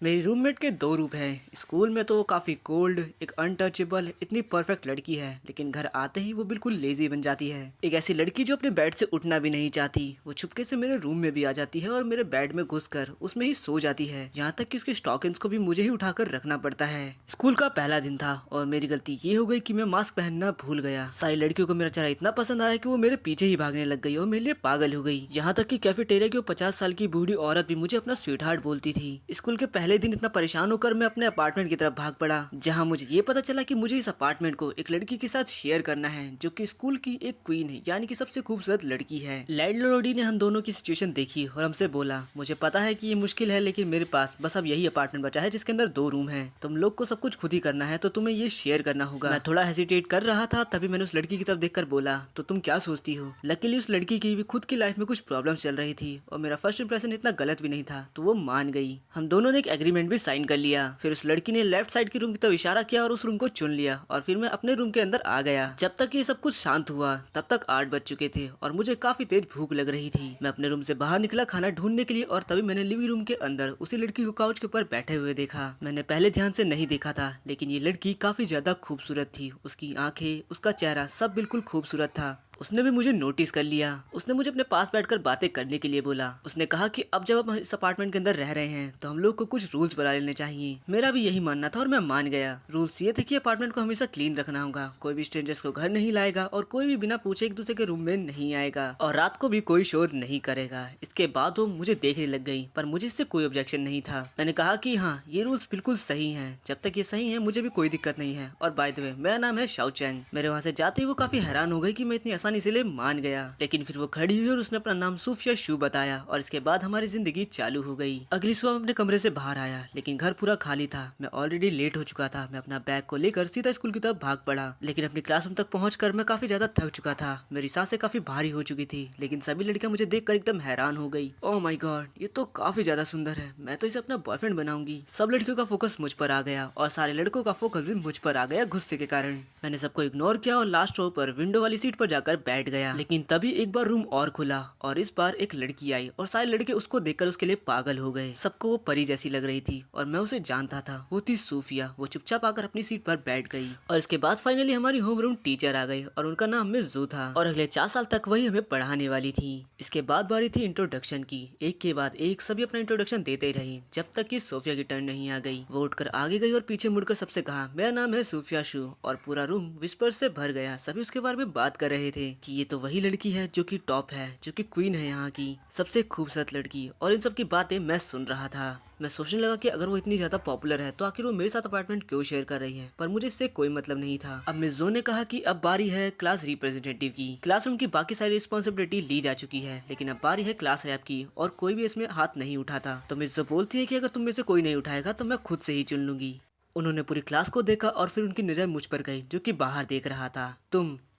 मेरी रूममेट के दो रूप हैं। स्कूल में तो वो काफ़ी कोल्ड, एक अनटचेबल, इतनी परफेक्ट लड़की है, लेकिन घर आते ही वो बिल्कुल लेजी बन जाती है। एक ऐसी लड़की जो अपने बेड से उठना भी नहीं चाहती। वो चुपके से मेरे रूम में भी आ जाती है और मेरे बेड में घुसकर उसमें ही सो जाती है, यहाँ तक कि उसके स्टॉकिंग्स को भी मुझे ही उठाकर रखना पड़ता है। स्कूल का पहला दिन था और मेरी गलती ये हो गई कि मैं मास्क पहनना भूल गया। सारी लड़कियों को मेरा चेहरा इतना पसंद आया कि वो मेरे पीछे ही भागने लग गई और मेरे लिए पागल हो गई। यहाँ तक कि कैफेटेरिया की वो 50 साल की बूढ़ी औरत भी मुझे अपना स्वीट हार्ट बोलती थी। स्कूल के पहले दिन इतना परेशान होकर मैं अपने अपार्टमेंट की तरफ भाग पड़ा, जहां मुझे ये पता चला कि मुझे इस अपार्टमेंट को एक लड़की के साथ शेयर करना है जो कि स्कूल की एक क्वीन है, यानी कि सबसे खूबसूरत लड़की है। लैंडलॉर्ड ने हम दोनों की सिचुएशन देखी और हमसे बोला, मुझे पता है कि ये मुश्किल है, लेकिन मेरे पास बस अब यही अपार्टमेंट बचा है जिसके अंदर 2 रूम है। तुम लोग को सब कुछ खुद ही करना है, तो तुम्हें ये शेयर करना होगा। मैं थोड़ा हेजिटेट कर रहा था, तभी मैंने उस लड़की की तरफ देखकर बोला, तो तुम क्या सोचती हो? लकीली उस लड़की की भी खुद की लाइफ में कुछ प्रॉब्लम चल रही थी और मेरा फर्स्ट इंप्रेशन इतना गलत भी नहीं था, तो वो मान गई। हम दोनों ने एक एग्रीमेंट भी साइन कर लिया। फिर उस लड़की ने लेफ्ट साइड के रूम की तरफ इशारा किया और उस रूम को चुन लिया और फिर मैं अपने रूम के अंदर आ गया। जब तक ये सब कुछ शांत हुआ तब तक 8 बज चुके थे और मुझे काफी तेज भूख लग रही थी। मैं अपने रूम से बाहर निकला खाना ढूंढने के लिए और तभी मैंने लिविंग रूम के अंदर उसी लड़की को काउच के ऊपर बैठे हुए देखा। मैंने पहले ध्यान से नहीं देखा था, लेकिन ये लड़की काफी ज्यादा खूबसूरत थी। उसकी आंखें, उसका चेहरा सब बिल्कुल खूबसूरत था। उसने भी मुझे नोटिस कर लिया। उसने मुझे अपने पास बैठकर बातें करने के लिए बोला। उसने कहा कि अब जब हम इस अपार्टमेंट के अंदर रह रहे हैं तो हम लोग को कुछ रूल्स बना लेने चाहिए। मेरा भी यही मानना था और मैं मान गया। रूल्स ये थे कि अपार्टमेंट को हमेशा क्लीन रखना होगा, कोई भी स्ट्रेंजर्स को घर नहीं लाएगा और कोई भी बिना पूछे एक दूसरे के रूम में नहीं आएगा और रात को भी कोई शोर नहीं करेगा। इसके बाद वो मुझे देखने लग गई, पर मुझे इससे कोई ऑब्जेक्शन नहीं था। मैंने कहा कि हाँ, ये रूल्स बिल्कुल सही है, जब तक ये सही है मुझे भी कोई दिक्कत नहीं है। और बाय द वे, मेरा नाम है शाओ चैंग। मेरे वहाँ से जाते ही वो काफी हैरान हो गई कि मैं इतनी आसानी से मान गया, लेकिन फिर वो खड़ी हुई और उसने अपना नाम सूफिया शू बताया और इसके बाद हमारी जिंदगी चालू हो गई। अगली सुबह मैं अपने कमरे से बाहर आया, लेकिन घर पूरा खाली था। मैं ऑलरेडी लेट हो चुका था। मैं अपना बैग को लेकर सीधा स्कूल की तरफ भाग पड़ा, लेकिन अपनी क्लासरूम तक पहुंचकर मैं काफी ज्यादा थक चुका था। मेरी सांसें काफी भारी हो चुकी थी, लेकिन सभी लड़कियां मुझे देखकर एकदम हैरान हो गई। ओह माय गॉड, ये तो काफी ज्यादा सुंदर है, मैं तो इसे अपना बॉयफ्रेंड बनाऊंगी। सब लड़कियों का फोकस मुझ पर आ गया और सारे लड़कों का फोकस भी मुझ पर आ गया गुस्से के कारण। मैंने सबको इग्नोर किया और लास्ट रो पर विंडो वाली सीट पर जाकर बैठ गया। लेकिन तभी एक बार रूम और खुला और इस बार एक लड़की आई और सारे लड़के उसको देखकर उसके लिए पागल हो गए। सबको वो परी जैसी लग रही थी और मैं उसे जानता था। वो थी सूफिया। वो चुपचाप आकर अपनी सीट पर बैठ गई और इसके बाद फाइनली हमारी होम रूम टीचर आ गई और उनका नाम मिस जू था और अगले 4 साल तक वही हमें पढ़ाने वाली थी। इसके बाद बारी थी इंट्रोडक्शन की। एक के बाद एक सभी अपना इंट्रोडक्शन देते रहे जब तक कि सोफिया की टर्न नहीं आ गई। वो उठकर आगे गई और पीछे मुड़कर सबसे कहा, मेरा नाम है सूफिया शू। और पूरा रूम विस्पर से भर गया। सभी उसके बारे में बात कर रहे थे कि ये तो वही लड़की है जो कि टॉप है, जो कि क्वीन है, यहाँ की सबसे खूबसूरत लड़की। और इन सब की बातें मैं सुन रहा था। मैं सोचने लगा कि अगर वो इतनी ज्यादा पॉपुलर है तो आखिर वो मेरे साथ अपार्टमेंट क्यों शेयर कर रही है, पर मुझे इससे कोई मतलब नहीं था। अब मिस जो ने कहा कि अब बारी है क्लास रिप्रेजेंटेटिव की। क्लासरूम की बाकी सारी रिस्पॉन्सिबिलिटी ली जा चुकी है, लेकिन अब बारी है क्लास रैप की और कोई भी इसमें हाथ नहीं उठाता। तो मिस जो बोलती है कि अगर तुम में से कोई नहीं उठाएगा तो मैं खुद से ही चुन लूंगी। उन्होंने पूरी क्लास को देखा और फिर उनकी नजर मुझ पर गई, जो कि बाहर देख रहा था।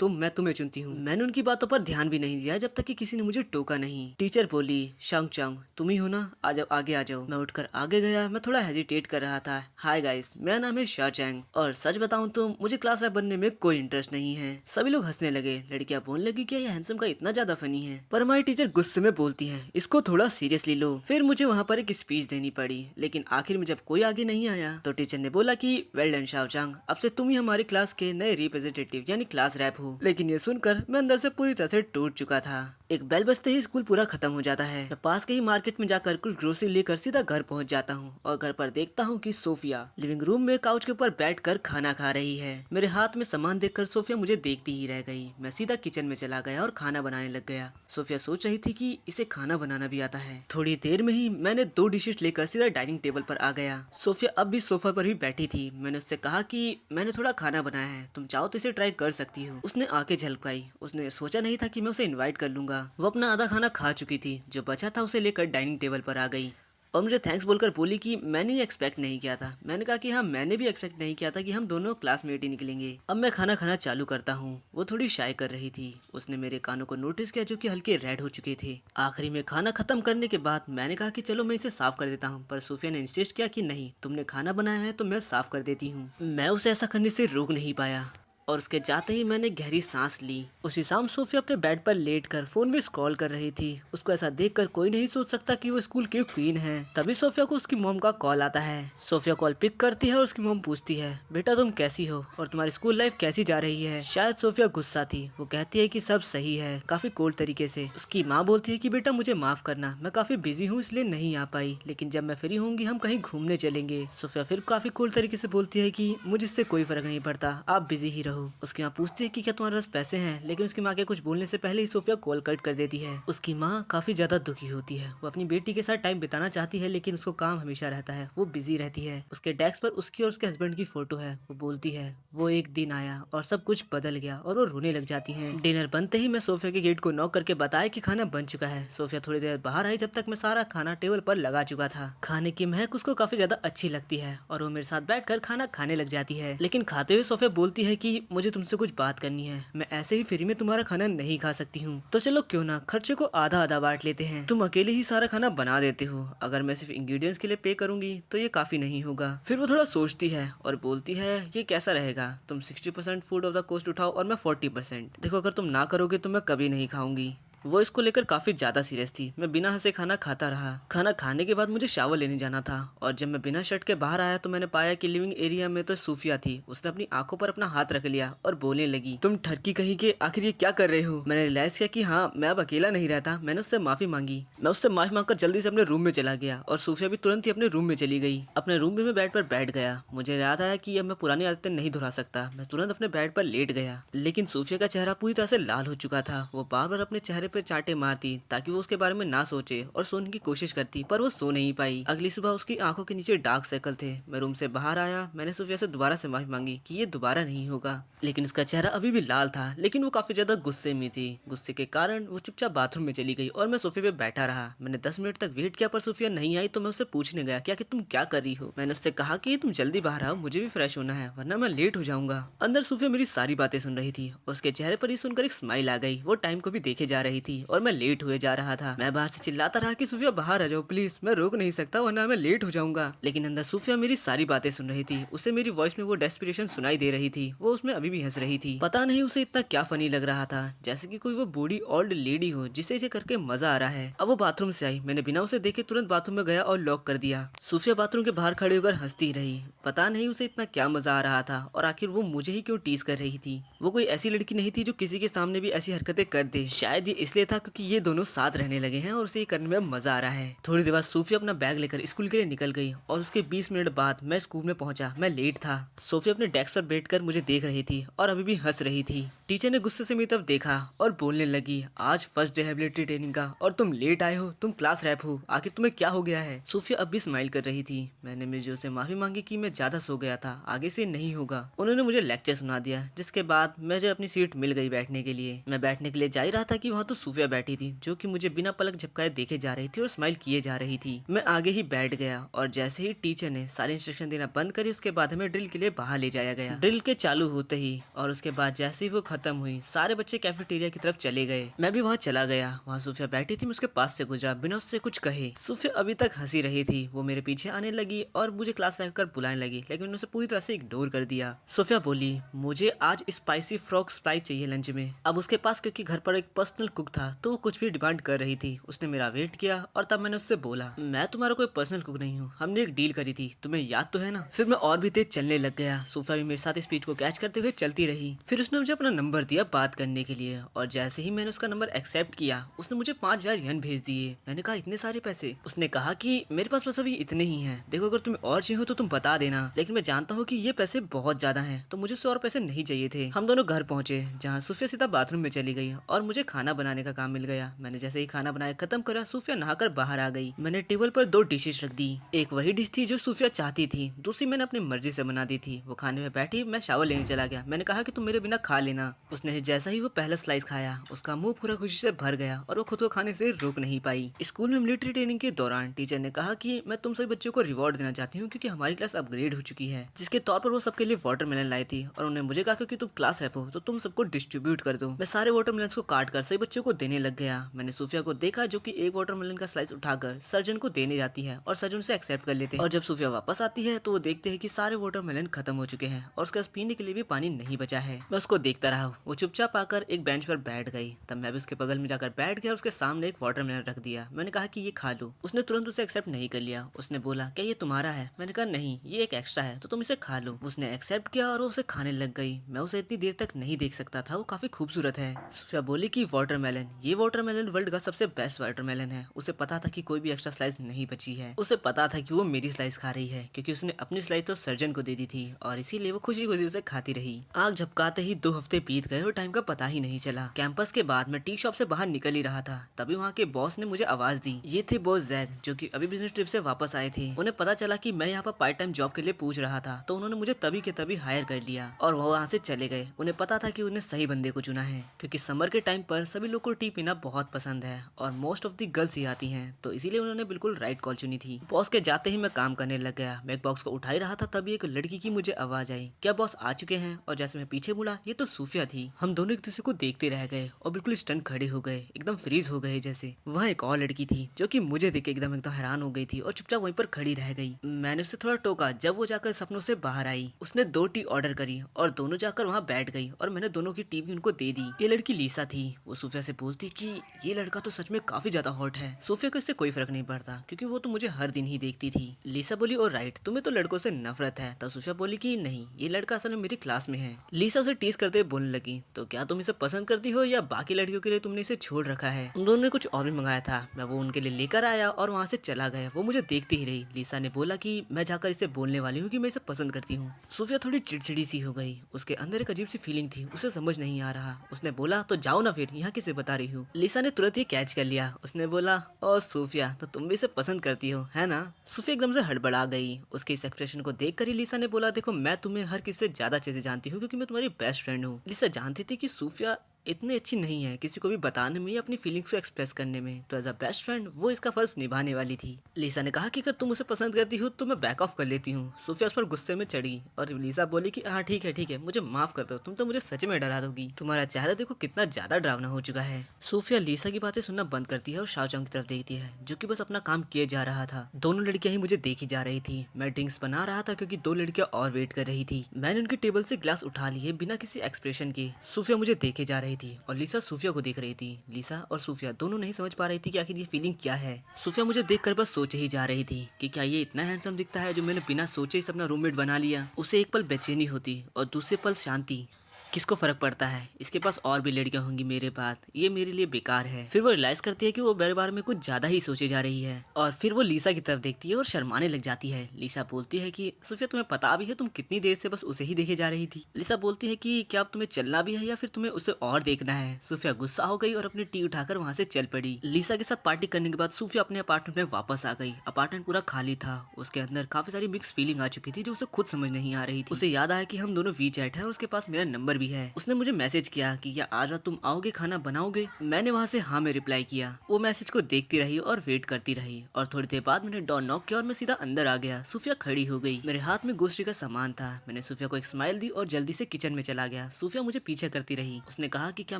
मैं तुम्हें चुनती हूँ। मैंने उनकी बातों पर ध्यान भी नहीं दिया जब तक कि किसी ने मुझे टोका नहीं। टीचर बोली, शांग चांग तुम ही हो ना, आ जाओ, आगे आ जाओ। मैं उठकर आगे गया। मैं थोड़ा हेजिटेट कर रहा था। हाय गाइस, मेरा नाम है शाह चैंग और सच बताऊं तो मुझे क्लास रैप बनने में कोई इंटरेस्ट नहीं है। सभी लोग हंसने लगे। लड़कियां बोलने लगी, क्या ये हैंडसम का इतना ज्यादा फनी है? पर हमारी टीचर गुस्से में बोलती है, इसको थोड़ा सीरियसली लो। फिर मुझे वहाँ पर एक स्पीच देनी पड़ी, लेकिन आखिर में जब कोई आगे नहीं आया तो टीचर ने बोला कि वेल डन शाह चांग, अब से तुम ही हमारी क्लास के नए रिप्रेजेंटेटिव यानी क्लास रैप हो। लेकिन ये सुनकर मैं अंदर से पूरी तरह से टूट चुका था। एक बेल बजते ही स्कूल पूरा खत्म हो जाता है। मैं पास के ही मार्केट में जाकर कुछ ग्रोसरी लेकर सीधा घर पहुंच जाता हूं और घर पर देखता हूं कि सोफिया लिविंग रूम में काउच के ऊपर बैठकर खाना खा रही है। मेरे हाथ में सामान देखकर सोफिया मुझे देखती ही रह गई। मैं सीधा किचन में चला गया और खाना बनाने लग गया। सोफिया सोच रही थी कि इसे खाना बनाना भी आता है। थोड़ी देर में ही मैंने 2 डिशेस लेकर सीधा डाइनिंग टेबल पर आ गया। सोफिया अब भी सोफा पर ही बैठी थी। मैंने उससे कहा कि मैंने थोड़ा खाना बनाया है, तुम चाहो तो इसे ट्राई कर सकती हो। उसने आके झलकाई। उसने सोचा नहीं था कि मैं उसे इनवाइट कर लूंगा। वो अपना आधा खाना खा चुकी थी। जो बचा था उसे लेकर डाइनिंग टेबल पर आ गई और मुझे थैंक्स बोलकर बोली कि मैंने ये एक्सपेक्ट नहीं किया था। मैंने कहा कि हाँ, मैंने भी एक्सपेक्ट नहीं किया था कि हम दोनों क्लासमेट ही निकलेंगे। अब मैं खाना खाना चालू करता हूँ। वो थोड़ी शाय कर रही थी। उसने मेरे कानों को नोटिस किया जो कि हल्के रेड हो चुके थे। आखिरी में खाना खत्म करने के बाद मैंने कहा कि चलो मैं इसे साफ कर देता हूँ, पर सूफिया ने इंसिस्ट किया कि नहीं, तुमने खाना बनाया है तो मैं साफ कर देती हूँ। मैं उसे ऐसा करने से रोक नहीं पाया और उसके जाते ही मैंने गहरी सांस ली। उसी शाम सोफिया अपने बेड पर लेटकर फोन में स्क्रॉल कर रही थी। उसको ऐसा देखकर कोई नहीं सोच सकता कि वो स्कूल की क्वीन है। तभी सोफिया को उसकी मॉम का कॉल आता है। सोफिया कॉल पिक करती है और उसकी मॉम पूछती है, बेटा तुम कैसी हो और तुम्हारी स्कूल लाइफ कैसी जा रही है। शायद सोफिया गुस्सा थी। वो कहती है कि सब सही है, काफी कोल्ड तरीके से। उसकी माँ बोलती है कि बेटा मुझे माफ करना, मैं काफी बिजी हूँ इसलिए नहीं आ पाई, लेकिन जब मैं फ्री होंगी हम कहीं घूमने चलेंगे। सोफिया फिर काफी कोल्ड तरीके से बोलती है कि मुझे इससे कोई फर्क नहीं पड़ता, आप बिजी ही रहो। उसकी माँ पूछती है कि क्या तुम्हारे पास पैसे हैं, लेकिन उसकी माँ के कुछ बोलने से पहले ही सोफिया कॉल कट कर देती है। उसकी माँ काफी ज्यादा दुखी होती है। वो अपनी बेटी के साथ टाइम बिताना चाहती है, लेकिन उसको काम हमेशा रहता है, वो बिजी रहती है। उसके डेस्क पर उसकी और उसके हस्बैंड की फोटो है। वो बोलती है वो एक दिन आया और सब कुछ बदल गया, और वो रोने लग जाती है। डिनर बनते ही मैं सोफिया के गेट को नॉक करके बताया कि खाना बन चुका है। सोफिया थोड़ी देर बाहर आई, जब तक मैं सारा खाना टेबल पर लगा चुका था। खाने की महक उसको काफी ज्यादा अच्छी लगती है और वो मेरे साथ बैठकर खाना खाने लग जाती है। लेकिन खाते हुए सोफिया बोलती है कि मुझे तुमसे कुछ बात करनी है, मैं ऐसे ही फ्री में तुम्हारा खाना नहीं खा सकती हूँ, तो चलो क्यों ना खर्चे को आधा आधा बांट लेते हैं। तुम अकेले ही सारा खाना बना देते हो, अगर मैं सिर्फ इंग्रेडिएंट्स के लिए पे करूंगी तो ये काफी नहीं होगा। फिर वो थोड़ा सोचती है और बोलती है ये कैसा रहेगा, तुम 60% फूड ऑफ द कॉस्ट उठाओ और मैं 40%। देखो अगर तुम ना करोगे तो मैं कभी नहीं खाऊंगी। वो इसको लेकर काफी ज्यादा सीरियस थी। मैं बिना हंसे खाना खाता रहा। खाना खाने के बाद मुझे शावर लेने जाना था, और जब मैं बिना शर्ट के बाहर आया तो मैंने पाया कि लिविंग एरिया में तो सूफिया थी। उसने अपनी आंखों पर अपना हाथ रख लिया और बोलने लगी, तुम ठरकी कहीं के, आखिर ये क्या कर रहे हो। मैंने रियलाइज किया कि हाँ मैं अब अकेला नहीं रहता। मैंने उससे माफी मांगी। मैं उससे माफी मांगकर जल्दी से अपने रूम में चला गया और सूफिया भी तुरंत ही अपने रूम में चली गई। अपने रूम में मैं बेड पर बैठ गया। मुझे याद आया कि अब मैं पुरानी आदतें नहीं दोहरा सकता। मैं तुरंत अपने बेड पर लेट गया, लेकिन सूफिया का चेहरा पूरी तरह से लाल हो चुका था। वो बार बार अपने चेहरे पर चांटे मारती ताकि वो उसके बारे में ना सोचे, और सोने की कोशिश करती, पर वो सो नहीं पाई। अगली सुबह उसकी आंखों के नीचे डार्क सर्कल थे। मैं रूम से बाहर आया। मैंने सूफिया से दोबारा से माफी मांगी कि ये दोबारा नहीं होगा, लेकिन उसका चेहरा अभी भी लाल था, लेकिन वो काफी ज्यादा गुस्से में थी। गुस्से के कारण वो चुपचाप बाथरूम में चली गई और मैं सोफे पे बैठा रहा। मैंने 10 मिनट तक वेट किया पर सूफिया नहीं आई, तो मैं उससे पूछने गया क्या कि तुम क्या कर रही हो। मैंने उससे कहा कि तुम जल्दी बाहर आओ, मुझे भी फ्रेश होना है वरना मैं लेट हो जाऊंगा। अंदर सूफिया मेरी सारी बातें सुन रही थी। उसके चेहरे पर ही सुनकर एक स्माइल आ गई। वो टाइम को भी देखे जा रही थी और मैं लेट हुए जा रहा था। मैं बाहर से चिल्लाता रहा कि सूफिया बाहर आ जाओ प्लीज, मैं रोक नहीं सकता वरना मैं लेट हो जाऊंगा। लेकिन अंदर सूफिया मेरी सारी बातें सुन रही थी। उसे मेरी वॉइस में वो डेस्परेशन सुनाई दे रही थी। वो उसमें अभी भी हंस रही थी। पता नहीं उसे इतना क्या फनी लग रहा था, जैसे कि कोई वो बूढ़ी ओल्ड लेडी हो जिसे इसे करके मजा आ रहा है। अब वो बाथरूम से आई। मैंने बिना उसे देखे तुरंत बाथरूम में गया और लॉक कर दिया। सूफिया बाथरूम के बाहर खड़े होकर हंसती रही। पता नहीं उसे इतना क्या मजा आ रहा था, और आखिर वो मुझे ही क्यों टीज कर रही थी। वो कोई ऐसी लड़की नहीं थी जो किसी के सामने भी ऐसी हरकतें कर दे। शायद ये इसलिए था क्योंकि ये दोनों साथ रहने लगे हैं और उसे ये करने में मजा आ रहा है। थोड़ी देर बाद सूफिया अपना बैग लेकर स्कूल के लिए निकल गई, और उसके 20 मिनट बाद मैं स्कूल में पहुंचा। मैं लेट था। सूफिया अपने डेस्क पर बैठकर मुझे देख रही थी और अभी भी हंस रही थी। टीचर ने गुस्से से मेरी तरफ देखा और बोलने लगी, आज फर्स्ट डे है मिलिट्री ट्रेनिंग का और तुम लेट आए हो, तुम क्लास रैप हो, आखिर तुम्हें क्या हो गया है। सूफिया अब भी स्माइल कर रही थी। मैंने मिर्जो से माफी मांगी कि मैं ज्यादा सो गया था, आगे से नहीं होगा। उन्होंने मुझे लेक्चर सुना दिया, जिसके बाद मुझे अपनी सीट मिल गई बैठने के लिए। मैं बैठने के लिए जा ही रहा था कि वहाँ तो सूफिया बैठी थी, जो कि मुझे बिना पलक झपकाए देखे जा रही थी और स्माइल किए जा रही थी। मैं आगे ही बैठ गया, और जैसे ही टीचर ने सारे इंस्ट्रक्शन देना बंद करी, उसके बाद हमें ड्रिल के लिए बाहर ले जाया गया। ड्रिल के चालू होते ही और उसके बाद जैसे ही वो खत्म हुई, सारे बच्चे कैफेटेरिया की तरफ चले गए। मैं भी वहाँ चला गया। वहाँ सूफिया बैठी थी। मैं उसके पास से गुजरा बिना उससे कुछ कहे। सूफिया अभी तक हंसी रही थी। वो मेरे पीछे आने लगी और मुझे क्लास रखकर बुलाने लगी, लेकिन मैंने उसे पूरी तरह से इग्नोर कर दिया। सूफिया बोली, मुझे आज स्पाइसी फ्रॉग स्पाई चाहिए लंच में। अब उसके पास क्योंकि घर पर एक पर्सनल कुक था, तो वो कुछ भी डिमांड कर रही थी। उसने मेरा वेट किया और तब मैंने उससे बोला, मैं तुम्हारा कोई पर्सनल कुक नहीं हूँ, हमने एक डील करी थी, तुम्हें याद तो है ना। फिर मैं और भी तेज चलने लग गया। सूफिया भी मेरे साथ स्पीच को कैच करते हुए चलती रही। फिर उसने मुझे अपना नंबर दिया बात करने के लिए, और जैसे ही मैंने उसका नंबर एक्सेप्ट किया, उसने मुझे 5000 येन भेज दिए। मैंने कहा इतने सारे पैसे। उसने कहा कि मेरे पास बस अभी इतने ही हैं, देखो अगर तुम्हें और चाहिए हो तो तुम बता देना, लेकिन मैं जानता हूँ कि ये पैसे बहुत ज्यादा हैं, तो मुझे उससे और पैसे नहीं चाहिए थे। हम दोनों घर पहुंचे, जहाँ सूफिया सीधा बाथरूम में चली गई और मुझे खाना बनाने का काम मिल गया। मैंने जैसे ही खाना बनाया खत्म करा, सूफिया नहाकर बाहर आ गई। मैंने टेबल पर 2 डिशेस रख दी। एक वही डिश थी जो सूफिया चाहती थी, दूसरी मैंने अपनी मर्जी से बना दी थी। वो खाने में बैठी, मैं शावर लेने चला गया। मैंने कहा कि तुम मेरे बिना खा लेना। उसने जैसा ही वो पहला स्लाइस खाया, उसका मुंह पूरा खुशी से भर गया और वो खुद को खाने से रोक नहीं पाई। स्कूल में मिलिट्री ट्रेनिंग के दौरान टीचर ने कहा कि मैं तुम सभी बच्चों को रिवॉर्ड देना चाहती हूँ, क्योंकि हमारी क्लास अपग्रेड हो चुकी है। जिसके तौर पर वो सबके लिए वाटरमेलन लाई थी, और उन्होंने मुझे कहा कि तुम क्लास रैप हो तो तुम सबको डिस्ट्रीब्यूट कर दो। मैं सारे वाटरमेलन को काट कर सभी बच्चों बच्चों को देने लग गया। मैंने सूफिया को देखा जो कि एक वाटरमेलन का स्लाइस उठाकर सर्जन को देने जाती है और सर्जन उसे एक्सेप्ट कर लेते हैं। और जब सूफिया वापस आती है तो वो देखते हैं कि सारे वाटरमेलन खत्म हो चुके हैं और उसके पास पीने के लिए भी पानी नहीं बचा है। मैं उसको देखता रहा, वो चुपचाप आकर एक बेंच पर बैठ गई। तब मैं भी उसके बगल में जाकर बैठ गया और उसके सामने एक वाटरमेलन रख दिया। मैंने कहा कि ये खा लो। उसने तुरंत उसे एक्सेप्ट नहीं कर लिया। उसने बोला क्या ये तुम्हारा है? मैंने कहा नहीं, ये एक एक्स्ट्रा है तो तुम इसे खा लो। उसने एक्सेप्ट किया और उसे खाने लग गई। मैं उसे इतनी देर तक नहीं देख सकता था, वो काफी खूबसूरत है। सूफिया बोली कि वाटरमेलन, ये वाटरमेलन वर्ल्ड का सबसे बेस्ट वाटरमेलन है। उसे पता था कि कोई भी एक्स्ट्रा स्लाइस नहीं बची है। उसे पता था कि वो मेरी स्लाइस खा रही है क्योंकि उसने अपनी स्लाइस तो सर्जन को दे दी थी और इसीलिए वो खुशी खुशी उसे खाती रही। आग झपकाते ही 2 हफ्ते बीत गए और टाइम का पता ही नहीं चला। कैंपस के बाद मैं टी शॉप से बाहर निकल ही रहा था, तभी वहाँ के बॉस ने मुझे आवाज दी। ये थे बॉस जैक जो कि अभी बिजनेस ट्रिप से वापस आए थे। उन्हें पता चला कि मैं यहाँ पर पार्ट टाइम जॉब के लिए पूछ रहा था तो उन्होंने मुझे तभी के तभी हायर कर लिया और वो वहाँ से चले गए। उन्हें पता था कि उन्हें सही बंदे को चुना है क्योंकि समर के टाइम पर सभी लोग को टी पीना बहुत पसंद है और मोस्ट ऑफ द गर्ल्स ही आती हैं, तो इसीलिए उन्होंने बिल्कुल राइट कॉल चुनी थी। बॉस के जाते ही मैं काम करने लग गया। मैं एक बॉक्स को उठा ही रहा था तभी एक लड़की की मुझे आवाज आई, क्या बॉस आ चुके हैं? और जैसे मैं पीछे मुड़ा ये तो सूफिया थी। हम दोनों एक दूसरे को देखते रह गए और बिल्कुल स्टन खड़े हो गए, एकदम फ्रीज हो गए जैसे। वहाँ एक और लड़की थी जो कि मुझे देख के एकदम एकदम हैरान हो गई थी और चुपचाप वहीं पर खड़ी रह गई। मैंने उसे थोड़ा टोका, जब वो जाकर सपनों से बाहर आई। उसने 2 टी ऑर्डर करी और दोनों जाकर वहाँ बैठ गई और मैंने दोनों की टी भी उनको दे दी। ये लड़की लीसा थी। वो सूफिया से बोलती कि ये लड़का तो सच में काफी ज्यादा हॉट है। सूफिया को इससे कोई फर्क नहीं पड़ता क्योंकि वो तो मुझे हर दिन ही देखती थी। लीसा बोली और राइट, तुम्हें तो लड़कों से नफरत है। तब सूफिया बोली कि नहीं, ये लड़का असल में मेरी क्लास में है। लीसा उसे टीज करते हुए बोलने लगी, तो क्या तुम इसे पसंद करती हो या बाकी लड़कियों के लिए तुमने इसे छोड़ रखा है? उन दोनों ने कुछ और भी मंगाया था। मैं वो उनके लिए लेकर आया और वहाँ से चला गया। वो मुझे देखती ही रही। लीसा ने बोला कि मैं जाकर इसे बोलने वाली हूँ कि मैं इसे पसंद करती हूँ। सूफिया थोड़ी चिड़चिड़ी सी हो गई। उसके अंदर एक अजीब सी फीलिंग थी, उसे समझ नहीं आ रहा। उसने बोला तो जाओ ना फिर, यहाँ किसे बता रही हूँ? लीसा ने तुरंत ही कैच कर लिया। उसने बोला ओ सूफिया, तो तुम भी इसे पसंद करती हो है ना? सूफिया एकदम से हड़बड़ा गई। उसके इस एक्सप्रेशन को देखकर ही लीसा ने बोला, देखो मैं तुम्हें हर किसी से ज्यादा चीजें जानती हूँ क्योंकि मैं तुम्हारी बेस्ट फ्रेंड हूँ। लीसा जानती थी कि सूफिया इतनी अच्छी नहीं है किसी को भी बताने में या अपनी फीलिंग्स को एक्सप्रेस करने में, तो एज अ बेस्ट फ्रेंड वो इसका फर्ज निभाने वाली थी। लीसा ने कहा कि अगर तुम उसे पसंद करती हो तो मैं बैक ऑफ कर लेती हूँ। सूफिया उस पर गुस्से में चढ़ी और लीसा बोली कि हाँ ठीक है, मुझे माफ कर दो, तुम तो मुझे सच में डरा दोगी। तुम्हारा चेहरा देखो कितना ज्यादा डरावना हो चुका है। सूफिया लीसा की बातें सुनना बंद करती है और शाओचांग की तरफ देखती है जो कि बस अपना काम किए जा रहा था। दोनों लड़कियां ही मुझे देखी जा रही थी। मैं ड्रिंक्स बना रहा था क्योंकि 2 लड़कियां और वेट कर रही थी। मैंने उनके टेबल से ग्लास उठा लिए बिना किसी एक्सप्रेशन के। सूफिया मुझे देखे जा रही थी और लीसा सूफिया को देख रही थी। लीसा और सूफिया दोनों नहीं समझ पा रही थी कि आखिर ये फीलिंग क्या है। सूफिया मुझे देखकर बस सोच ही जा रही थी कि क्या ये इतना हैंडसम दिखता है जो मैंने बिना सोचे ही अपना रूममेट बना लिया। उसे एक पल बेचैनी होती और दूसरे पल शांति। किसको फर्क पड़ता है, इसके पास और भी लड़कियां होंगी मेरे बाद, ये मेरे लिए बेकार है। फिर वो रियलाइज करती है कि वो मेरे बारे में कुछ ज्यादा ही सोचे जा रही है और फिर वो लीसा की तरफ देखती है और शर्माने लग जाती है। लीसा बोलती है कि सूफिया तुम्हें पता भी है तुम कितनी देर से बस उसे ही देखे जा रही थी? लीसा बोलती है कि क्या अब तुम्हें चलना भी है या फिर तुम्हें उसे और देखना है? सूफिया गुस्सा हो गई और अपनी टी उठाकर वहाँ से चल पड़ी। लीसा के साथ पार्टी करने के बाद सूफिया अपने अपार्टमेंट में वापस आ गई। अपार्टमेंट पूरा खाली था। उसके अंदर काफी सारी मिक्स फीलिंग आ चुकी थी जो उसे खुद समझ नहीं आ रही थी। उसे याद आया कि हम दोनों वी चैट है और उसके पास मेरा नंबर भी है। उसने मुझे मैसेज किया कि क्या आज रात तुम आओगे, खाना बनाओगे? मैंने वहाँ से हाँ में रिप्लाई किया। वो मैसेज को देखती रही और वेट करती रही और थोड़ी देर बाद मैंने डोर नॉक किया और मैं सीधा अंदर आ गया। सूफिया खड़ी हो गई। मेरे हाथ में ग्रोसरी का सामान था। मैंने सूफिया को एक स्माइल दी और जल्दी से किचन में चला गया। सूफिया मुझे पीछे करती रही। उसने कहा कि क्या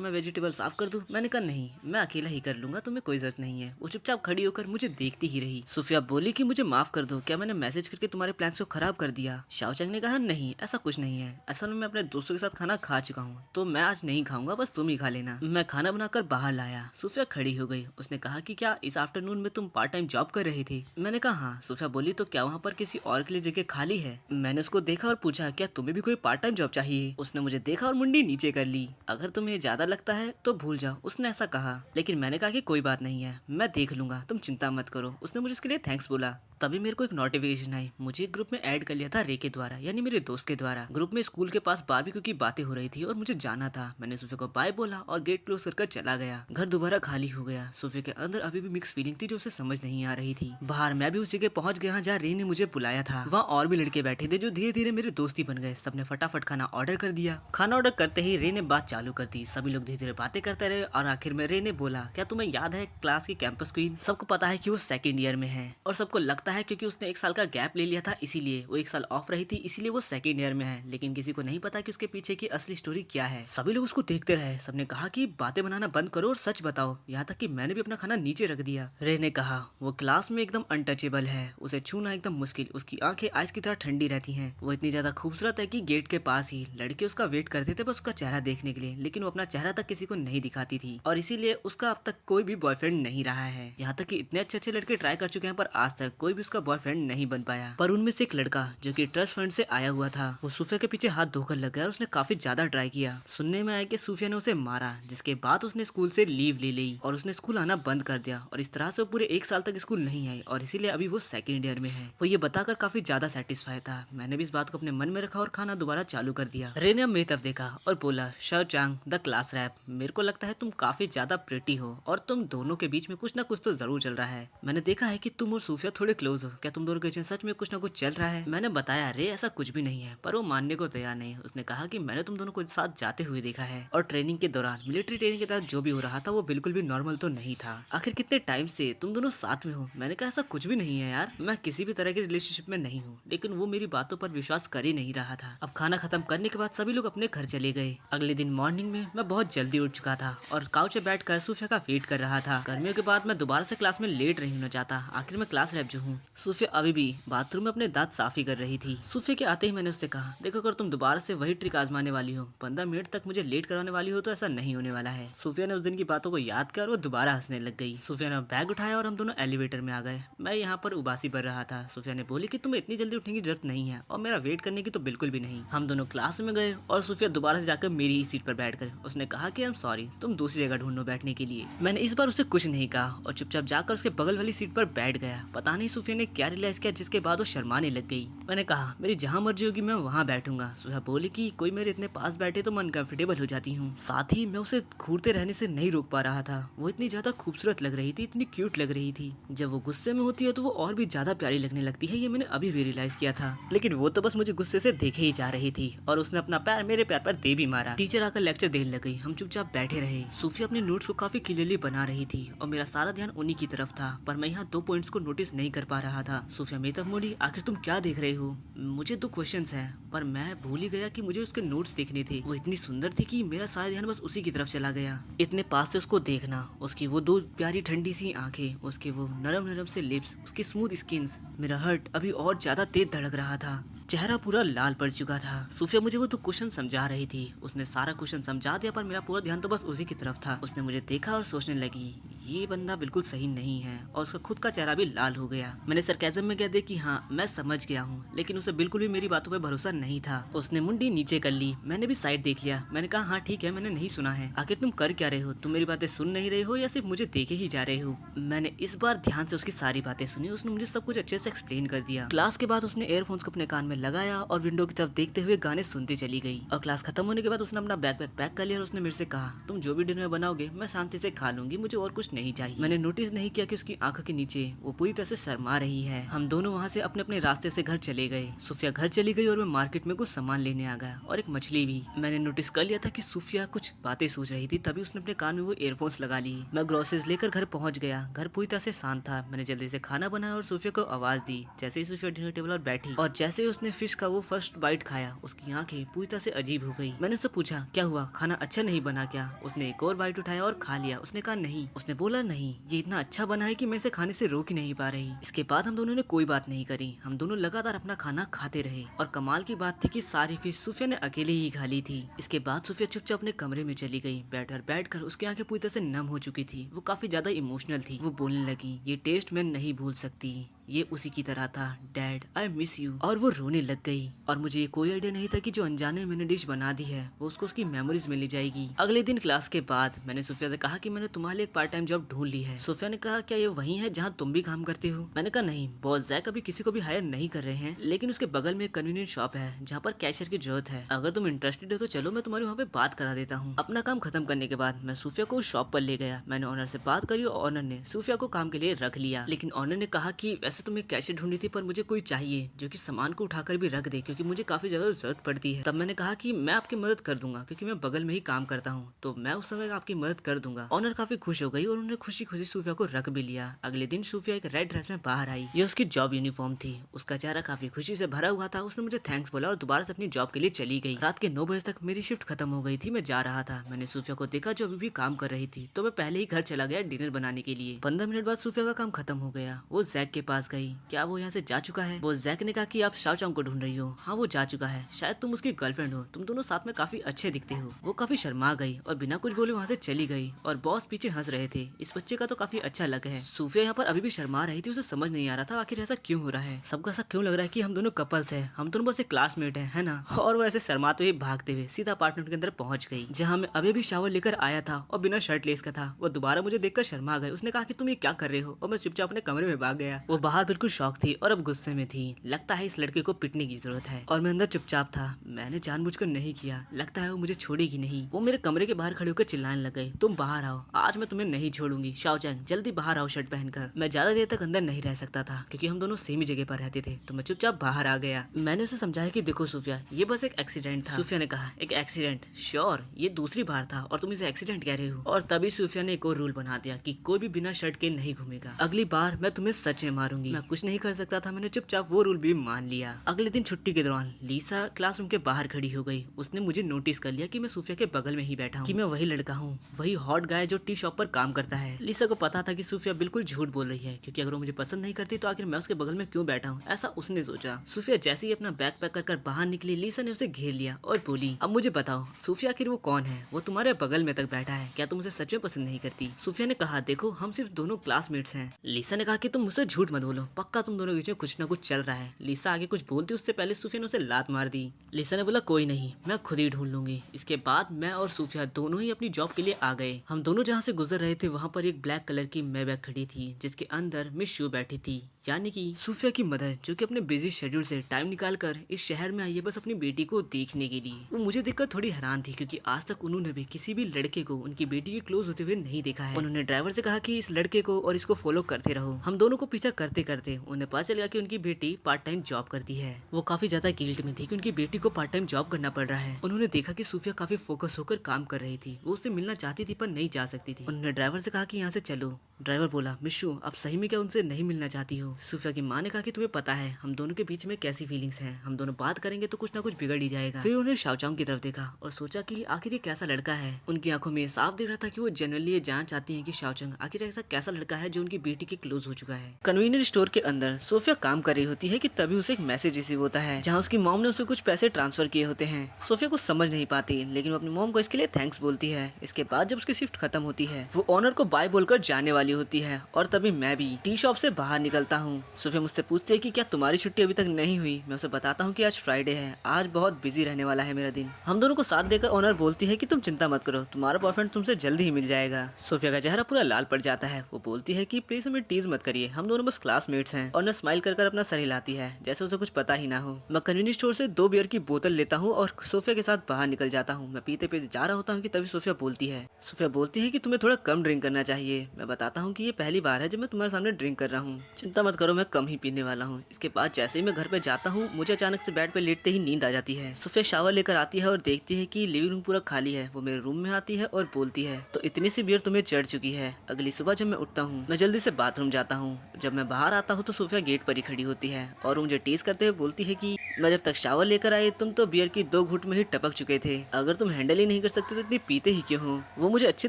मैं वेजिटेबल साफ कर दूं? मैंने कहा नहीं, मैं अकेला ही कर लूंगा, तुम्हें कोई जरूरत नहीं है। वो चुपचाप खड़ी होकर मुझे देखती ही रही। सूफिया बोली कि मुझे माफ कर दो, क्या मैंने मैसेज करके तुम्हारे प्लान्स को खराब कर दिया? शाओचांग ने कहा नहीं, ऐसा कुछ नहीं है। असल में मैं अपने दोस्तों के साथ खाना खा चुका हूँ तो मैं आज नहीं खाऊंगा, बस तुम ही खा लेना। मैं खाना बनाकर बाहर लाया। सूफिया खड़ी हो गई। उसने कहा कि क्या इस आफ्टरनून में तुम पार्ट टाइम जॉब कर रही थी? मैंने कहा हाँ। सूफिया बोली तो क्या वहाँ पर किसी और के लिए जगह खाली है? मैंने उसको देखा और पूछा क्या तुम्हें भी कोई पार्ट टाइम जॉब चाहिए? उसने मुझे देखा और मुंडी नीचे कर ली। अगर तुम्हें ज्यादा लगता है तो भूल जाओ, उसने ऐसा कहा। लेकिन मैंने कहा कि कोई बात नहीं है, मैं देख लूंगा, तुम चिंता मत करो। उसने मुझे इसके लिए थैंक्स बोला। तभी मेरे को एक नोटिफिकेशन आई। मुझे एक ग्रुप में ऐड कर लिया था रे के द्वारा, यानी मेरे दोस्त के द्वारा। ग्रुप में स्कूल के पास बारबेक्यू की बातें हो रही थी और मुझे जाना था। मैंने सूफिया को बाय बोला और गेट क्लोज कर चला गया। घर दोबारा खाली हो गया। सूफिया के अंदर अभी भी मिक्स फीलिंग थी जो उसे समझ नहीं आ रही थी। बाहर मैं भी उस जगह पहुंच गया जहाँ रे ने मुझे बुलाया था। वहाँ और भी लड़के बैठे थे जो धीरे धीरे मेरे दोस्ती बन गए। सबने फटाफट खाना ऑर्डर कर दिया। खाना ऑर्डर करते ही रे ने बात चालू कर दी। सभी लोग धीरे धीरे बातें करते रहे और आखिर में रे ने बोला क्या तुम्हें याद है क्लास की कैंपस क्वीन? सबको पता है कि वो सेकंड ईयर में है और सबको लगता पता है क्योंकि उसने 1 साल का गैप ले लिया था, इसीलिए वो 1 साल ऑफ रही थी, इसीलिए वो सेकंड ईयर में है। लेकिन किसी को नहीं पता कि उसके पीछे की असली स्टोरी क्या है। सभी लोग उसको देखते रहे, सबने कहा कि बातें बनाना बंद करो और सच बताओ। यहाँ तक कि मैंने भी अपना खाना नीचे रख दिया। रे ने कहा वो क्लास में एकदम अनटचेबल है, उसे छूना एकदम मुश्किल, उसकी आंखें आइस की तरह ठंडी रहती हैं। वो इतनी ज्यादा खूबसूरत है कि गेट के पास ही लड़के उसका वेट करते थे बस उसका चेहरा देखने के लिए, लेकिन वो अपना चेहरा तक किसी को नहीं दिखाती थी और इसीलिए उसका अब तक कोई भी बॉयफ्रेंड नहीं रहा है। यहाँ तक कि इतने अच्छे अच्छे लड़के ट्राई कर चुके हैं पर आज तक कोई भी उसका बॉयफ्रेंड नहीं बन पाया। पर उनमें से एक लड़का जो कि ट्रस्ट फंड से आया हुआ था, वो सूफिया के पीछे हाथ धोकर लग गया और उसने काफी ज्यादा ट्राई किया। सुनने में आया कि सूफिया ने उसे मारा, जिसके बाद उसने स्कूल से लीव ले ली और उसने स्कूल आना बंद कर दिया और इस तरह से वो पूरे 1 साल तक स्कूल नहीं आई और इसीलिए अभी वो सेकंड ईयर में है। वो ये बताकर काफी ज्यादा सेटिस्फाई था। मैंने भी इस बात को अपने मन में रखा और खाना दोबारा चालू कर दिया। रे ने अब मेरी तरफ देखा और बोला, sir Chang the class rep, मेरे को लगता है तुम काफी ज्यादा प्रिटी हो और तुम दोनों के बीच में कुछ ना कुछ तो जरूर चल रहा है। मैंने देखा है कि तुम और सूफिया थोड़े क्लोज हो, क्या तुम दोनों के बीच में सच में कुछ ना कुछ चल रहा है? मैंने बताया रे ऐसा कुछ भी नहीं है, पर वो मानने को तैयार नहीं। उसने कहा कि मैंने तुम दोनों को साथ जाते हुए देखा है और ट्रेनिंग के दौरान, मिलिट्री ट्रेनिंग के तहत जो भी हो रहा था वो बिल्कुल भी नॉर्मल तो नहीं था। आखिर कितने टाइम से तुम दोनों साथ में हो? मैंने कहा ऐसा कुछ भी नहीं है यार, मैं किसी भी तरह के रिलेशनशिप में नहीं हूँ। लेकिन वो मेरी बातों पर विश्वास कर ही नहीं रहा था। अब खाना खत्म करने के बाद सभी लोग अपने घर चले गए। अगले दिन मॉर्निंग में मैं बहुत जल्दी उठ चुका था और काउच पे बैठकर सूफिया का वेट कर रहा था। गर्मियों के बाद मैं दोबारा से क्लास में लेट नहीं होना चाहता, आखिर मैं क्लास रैप जो हूँ। सूफिया अभी भी बाथरूम में अपने दांत साफ ही कर रही थी। सूफिया के आते ही मैंने उससे कहा, देखो अगर तुम दोबारा से वही ट्रिक आजमाने वाली हो, 15 मिनट तक मुझे लेट करवाने वाली हो, तो ऐसा नहीं होने वाला है। सूफिया ने उस दिन की बातों को याद कर वो दोबारा हंसने लग गई। सूफिया ने बैग उठाया और हम दोनों एलिवेटर में आ गए। मैं यहाँ पर उबासी भर रहा था। सूफिया ने बोली कि तुम्हें इतनी जल्दी उठने की जरूरत नहीं है और मेरा वेट करने की तो बिल्कुल भी नहीं। हम दोनों क्लास में गए और सूफिया दोबारा से जाकर मेरी ही सीट पर बैठ कर उसने कहा कि आई एम सॉरी, तुम दूसरी जगह ढूंढो बैठने के लिए। मैंने इस बार उसे कुछ नहीं कहा और चुपचाप जाकर उसके बगल वाली सीट पर बैठ गया। पता नहीं सूफिया ने क्या रियलाइज किया जिसके बाद वो शर्माने लग गई। मैंने कहा मेरी जहाँ मर्जी होगी मैं वहाँ बैठूंगा। सूफिया बोली कि कोई मेरे इतने पास बैठे तो मैं अनकंफर्टेबल हो जाती हूँ। साथ ही मैं उसे घूरते रहने से नहीं रोक पा रहा था। वो इतनी ज्यादा खूबसूरत लग रही थी, इतनी क्यूट लग रही थी। जब वो गुस्से में होती है तो वो और भी ज्यादा प्यारी लगने लगती है, ये मैंने अभी भी रियलाइज किया था। लेकिन वो तो बस मुझे गुस्से से देखे ही जा रही थी और उसने अपना पैर मेरे पैर पर दे भी मारा। टीचर आकर लेक्चर देने लग गई। हम चुपचाप बैठे रहे। सूफिया अपने नोट्स को काफी क्लियरली बना रही थी और मेरा सारा ध्यान उन्हीं की तरफ था, पर मैं यहाँ 2 पॉइंट्स को नोटिस नहीं कर पा रहा था। सूफिया मेरी तरफ मुड़ी, आखिर तुम क्या देख रहे हो? मुझे 2 क्वेश्चंस हैं, पर मैं भूल ही गया कि मुझे उसके नोट्स देखने थे। वो इतनी सुंदर थी कि मेरा सारा ध्यान बस उसी की तरफ चला गया। इतने पास से उसको देखना, उसकी वो 2 प्यारी ठंडी सी आंखें, उसके वो नरम नरम से लिप्स, उसकी स्मूथ स्किन, मेरा हार्ट अभी और ज्यादा तेज धड़क रहा था। चेहरा पूरा लाल पड़ चुका था। सूफिया मुझे वो 2 क्वेश्चन समझा रही थी। उसने सारा क्वेश्चन समझा दिया पर मेरा पूरा ध्यान तो बस उसी की तरफ था। उसने मुझे देखा और सोचने लगी ये बंदा बिल्कुल सही नहीं है और उसका खुद का चेहरा भी लाल हो गया। मैंने सरकाज़म में कह दिया कि हाँ मैं समझ गया हूँ, लेकिन उसे बिल्कुल भी मेरी बातों पे भरोसा नहीं था। उसने मुंडी नीचे कर ली। मैंने भी साइड देख लिया। मैंने कहा हाँ ठीक है, मैंने नहीं सुना है। आखिर तुम कर क्या रहे हो? तुम मेरी बातें सुन नहीं रहे हो या सिर्फ मुझे देखे ही जा रहे हो? मैंने इस बार ध्यान से उसकी सारी बातें सुनी। उसने मुझे सब कुछ अच्छे से एक्सप्लेन कर दिया। क्लास के बाद उसने एयरफोन्स को अपने कान में लगाया और विंडो की तरफ देखते हुए गाने सुनती चली गई। और क्लास खत्म होने के बाद उसने अपना बैग पैक कर लिया और उसने मेरे से कहा तुम जो भी डिनर बनाओगे मैं शांति से खा लूंगी, मुझे और कुछ नहीं चाहिए। मैंने नोटिस नहीं किया कि उसकी आंखों के नीचे वो पूरी तरह से शर्मा रही है। हम दोनों वहाँ से अपने अपने रास्ते से घर चले गए। सूफिया घर चली गई और मैं मार्केट में कुछ सामान लेने आ गया और एक मछली भी। मैंने नोटिस कर लिया था कि सूफिया कुछ बातें सोच रही थी, तभी उसने अपने कान में वो एयरफोन्स लगा ली। मैं ग्रोसरीज लेकर घर पहुंच गया। घर पूरी तरह से शांत था। मैंने जल्दी से खाना बनाया और सूफिया को आवाज दी। जैसे ही सूफिया डिनर टेबल पर बैठी और जैसे ही उसने फिश का वो फर्स्ट बाइट खाया, उसकी आंखें पूरी तरह से अजीब हो गई। मैंने उससे पूछा क्या हुआ, खाना अच्छा नहीं बना क्या? उसने एक और बाइट उठाया और खा लिया। उसने कहा नहीं। उसने बोला नहीं, ये इतना अच्छा बना है कि मैं इसे खाने से रोक ही नहीं पा रही। इसके बाद हम दोनों ने कोई बात नहीं करी। हम दोनों लगातार अपना खाना खाते रहे और कमाल की बात थी कि सारी फिश सूफिया ने अकेले ही खा ली थी। इसके बाद सूफिया चुपचाप अपने कमरे में चली गई। बैठकर उसकी आंखें पूरी तरह से नम हो चुकी थी। वो काफी ज्यादा इमोशनल थी। वो बोलने लगी ये टेस्ट मैं नहीं भूल सकती, ये उसी की तरह था, डैड आई मिस यू। और वो रोने लग गई और मुझे ये कोई आइडिया नहीं था कि जो अनजाने मैंने डिश बना दी है वो उसको उसकी मेमोरीज मिल जाएगी। अगले दिन क्लास के बाद मैंने सूफिया से कहा कि मैंने तुम्हारे लिए एक पार्ट टाइम जॉब ढूंढ ली है। सूफिया ने कहा क्या ये वही है जहाँ तुम भी काम करते हो? मैंने कहा नहीं, बॉस जैक अभी किसी को भी हायर नहीं कर रहे हैं, लेकिन उसके बगल में एक कन्वीनियंट शॉप है जहाँ पर कैशियर की जरूरत है। अगर तुम इंटरेस्टेड हो तो चलो मैं तुम्हारी वहाँ पे बात करा देता हूँ। अपना काम खत्म करने के बाद मैं सूफिया को उस शॉप पर ले गया। मैंने ऑनर से बात करी और ऑनर ने सूफिया को काम के लिए रख लिया, लेकिन ऑनर ने कहा कि वैसे तो मैं कैसे ढूंढी थी, पर मुझे कोई चाहिए जो कि सामान को उठाकर भी रख दे, क्योंकि मुझे काफी ज्यादा जरूरत पड़ती है। तब मैंने कहा कि मैं आपकी मदद कर दूंगा, क्योंकि मैं बगल में ही काम करता हूँ, तो मैं उस समय आपकी मदद कर दूंगा। ऑनर काफी खुश हो गई और उन्होंने खुशी खुशी सूफिया को रख भी लिया। अगले दिन सूफिया एक रेड ड्रेस में बाहर आई। ये उसकी जॉब यूनिफॉर्म थी। उसका चेहरा काफी खुशी से भरा हुआ था। उसने मुझे थैंक्स बोला और दोबारा से अपनी जॉब के लिए चली गई। रात के 9 बजे तक मेरी शिफ्ट खत्म हो गई थी। मैं जा रहा था, मैंने सूफिया को देखा जो अभी भी काम कर रही थी, तो मैं पहले ही घर चला गया डिनर बनाने के लिए। 15 मिनट बाद सूफिया का काम खत्म हो गया। वो जैक के पास गई। क्या वो यहाँ से जा चुका है? वो जैक ने कहा कि आप शाओचांग को ढूंढ रही हो। हाँ, वो जा चुका है। शायद तुम उसकी गर्लफ्रेंड हो। तुम दोनों साथ में काफी अच्छे दिखते हो। वो काफी शर्मा गई और बिना कुछ बोले वहाँ से चली गई और बॉस पीछे हंस रहे थे। इस बच्चे का तो काफी अच्छा लग है। सूफिया यहाँ पर अभी भी शर्मा रही थी। उसे समझ नहीं आ रहा था आखिर ऐसा क्यों हो रहा है। सबको ऐसा क्यों लग रहा है कि हम दोनों कपल्स हैं, हम दोनों बस एक क्लासमेट है ना। और वो ऐसे शर्माते हुए भागते हुए सीधा अपार्टमेंट के अंदर पहुंच गई, जहाँ मैं अभी भी शावर लेकर आया था और बिना शर्ट लेस का था। वो दोबारा मुझे देखकर शर्मा गए। उसने कहा कि तुम ये क्या कर रहे हो, और मैं चुपचाप अपने कमरे में भाग गया। वो बाहर बिल्कुल शॉक थी और अब गुस्से में थी। लगता है इस लड़के को पिटने की जरूरत है, और मैं अंदर चुपचाप था। मैंने जानबूझकर नहीं किया। लगता है वो मुझे छोड़ेगी नहीं। वो मेरे कमरे के बाहर खड़े होकर चिल्लाने लग गए, तुम बाहर आओ, आज मैं तुम्हें नहीं छोड़ूंगी। शाओचांग जल्दी बाहर आओ शर्ट पहनकर। मैं ज्यादा देर तक अंदर नहीं रह सकता था, क्योंकि हम दोनों सेम ही जगह पर रहते थे, तो मैं चुपचाप बाहर आ गया। मैंने उसे समझाया कि देखो सूफिया, ये बस एक एक्सीडेंट था। सूफिया ने कहा, एक एक्सीडेंट? श्योर, ये दूसरी बार था और तुम इसे एक्सीडेंट कह रहे हो। और तभी सूफिया ने एक और रूल बना दिया कि कोई भी बिना शर्ट के नहीं घूमेगा। अगली बार मैं तुम्हें सच में मारूंगी। मैं कुछ नहीं कर सकता था, मैंने चुपचाप वो रूल भी मान लिया। अगले दिन छुट्टी के दौरान लीसा क्लासरूम के बाहर खड़ी हो गई। उसने मुझे नोटिस कर लिया कि मैं सूफिया के बगल में ही बैठा हूँ, कि मैं वही लड़का हूँ, वही हॉट गाय जो टी शॉप पर काम करता है। लीसा को पता था कि सूफिया बिल्कुल झूठ बोल रही है, क्योंकि अगर वो मुझे पसंद नहीं करती तो आखिर मैं उसके बगल में क्यों बैठा हूँ, ऐसा उसने सोचा। सूफिया जैसे ही अपना बैग पैक कर बाहर निकली, लीसा ने उसे घेर लिया और बोली, अब मुझे बताओ सूफिया, आखिर वो कौन है? वो तुम्हारे बगल में तक बैठा है, क्या तुम उसे सच में पसंद नहीं करती? सूफिया ने कहा, देखो हम सिर्फ दोनों क्लासमेट्स हैं। लीसा ने कहा कि तुम मुझसे झूठ मत बोलो, पक्का तुम दोनों के बीच में कुछ ना कुछ चल रहा है। लीसा आगे कुछ बोलती उससे पहले सूफिया ने उसे लात मार दी। लीसा ने बोला, कोई नहीं, मैं खुद ही ढूंढ लूंगी। इसके बाद मैं और सूफिया दोनों ही अपनी जॉब के लिए आ गए। हम दोनों जहाँ से गुजर रहे थे वहाँ पर एक ब्लैक कलर की मैबैक खड़ी थी, जिसके अंदर मिस शू बैठी थी, यानी कि सूफिया की मदर, जो कि अपने बिजी शेड्यूल से टाइम निकालकर इस शहर में आई है बस अपनी बेटी को देखने के लिए। वो मुझे देखकर थोड़ी हैरान थी, क्योंकि आज तक उन्होंने भी किसी भी लड़के को उनकी बेटी के क्लोज होते हुए नहीं देखा है। उन्होंने ड्राइवर से कहा कि इस लड़के को और इसको फॉलो करते रहो। हम दोनों को पीछा करते करते उन्हें पता चल गया कि उनकी बेटी पार्ट टाइम जॉब करती है। वो काफी ज्यादा गिल्ट में थी कि उनकी बेटी को पार्ट टाइम जॉब करना पड़ रहा है। उन्होंने देखा कि सूफिया काफी फोकस होकर काम कर रही थी। वो उससे मिलना चाहती थी पर नहीं जा सकती थी। उन्होंने ड्राइवर से कहा कि यहाँ से चलो। ड्राइवर बोला, मिशू आप सही में क्या उनसे नहीं मिलना चाहती हो? सूफिया की माँ ने कहा कि तुम्हें पता है हम दोनों के बीच में कैसी फीलिंग्स हैं, हम दोनों बात करेंगे तो कुछ ना कुछ बिगड़ ही जाएगा। फिर उन्होंने शाओचांग की तरफ देखा और सोचा कि आखिर ये कैसा लड़का है। उनकी आंखों में साफ दिख रहा था कि वो जनरली ये जानना चाहती है कि शाओचांग आखिर ऐसा कैसा लड़का है जो उनकी बेटी के क्लोज हो चुका है। कन्वीनियंस स्टोर के अंदर सोफिया काम कर रही होती है कि तभी उसे एक मैसेज रिसीव होता है, जहाँ उसकी मॉम ने उसे कुछ पैसे ट्रांसफर किए होते हैं। सोफिया कुछ समझ नहीं पाती, लेकिन वो अपनी मॉम को इसके लिए थैंक्स बोलती है। इसके बाद जब उसकी शिफ्ट खत्म होती है, वो ऑनर को बाय बोलकर जाने वाली होती है, और तभी मैं भी टी शॉप से बाहर निकलता हूँ। सोफिया मुझसे पूछती है कि क्या तुम्हारी छुट्टी अभी तक नहीं हुई? मैं उसे बताता हूँ कि आज फ्राइडे है, आज बहुत बिजी रहने वाला है मेरा दिन। हम दोनों को साथ देकर ऑनर बोलती है कि तुम चिंता मत करो, तुम्हारा बॉयफ्रेंड तुमसे जल्दी ही मिल जाएगा। सोफिया का चेहरा पूरा लाल पड़ जाता है। वो बोलती है कि प्लीज हमें टीज मत करिए, हम दोनों बस क्लासमेट्स हैं। ऑनर स्माइल कर अपना सर हिलाती है, जैसे उसे कुछ पता ही ना हो। मैं कन्वीनियंस स्टोर से 2 बियर की बोतल लेता हूँ और सोफिया के साथ बाहर निकल जाता हूँ। मैं पीते पीते जा रहा होता हूँ कि तभी सोफिया बोलती है कि तुम्हें थोड़ा कम ड्रिंक करना चाहिए। मैं बताता हूँ कि ये पहली बार है जब मैं तुम्हारे सामने ड्रिंक कर रहा हूँ, चिंता मत करो, मैं कम ही पीने वाला हूँ। इसके बाद जैसे ही मैं घर पे जाता हूँ, मुझे अचानक से बेड पे लेटते ही नींद आ जाती है। सोफिया शावर लेकर आती है और देखती है कि लिविंग रूम पूरा खाली है। वो मेरे रूम में आती है और बोलती है, तो इतनी सी बियर तुम्हें चढ़ चुकी है। अगली सुबह जब मैं उठता हूँ, मैं जल्दी से बाथरूम जाता हूँ। जब मैं बाहर आता हूँ तो सोफिया गेट पर ही खड़ी होती है और मुझे टीज करते हुए बोलती है कि मैं जब तक शावर लेकर आई तुम तो बियर की 2 घूंट में ही टपक चुके थे। अगर तुम हैंडल ही नहीं कर सकते तो इतनी पीते ही क्यों हो? वो मुझे अच्छी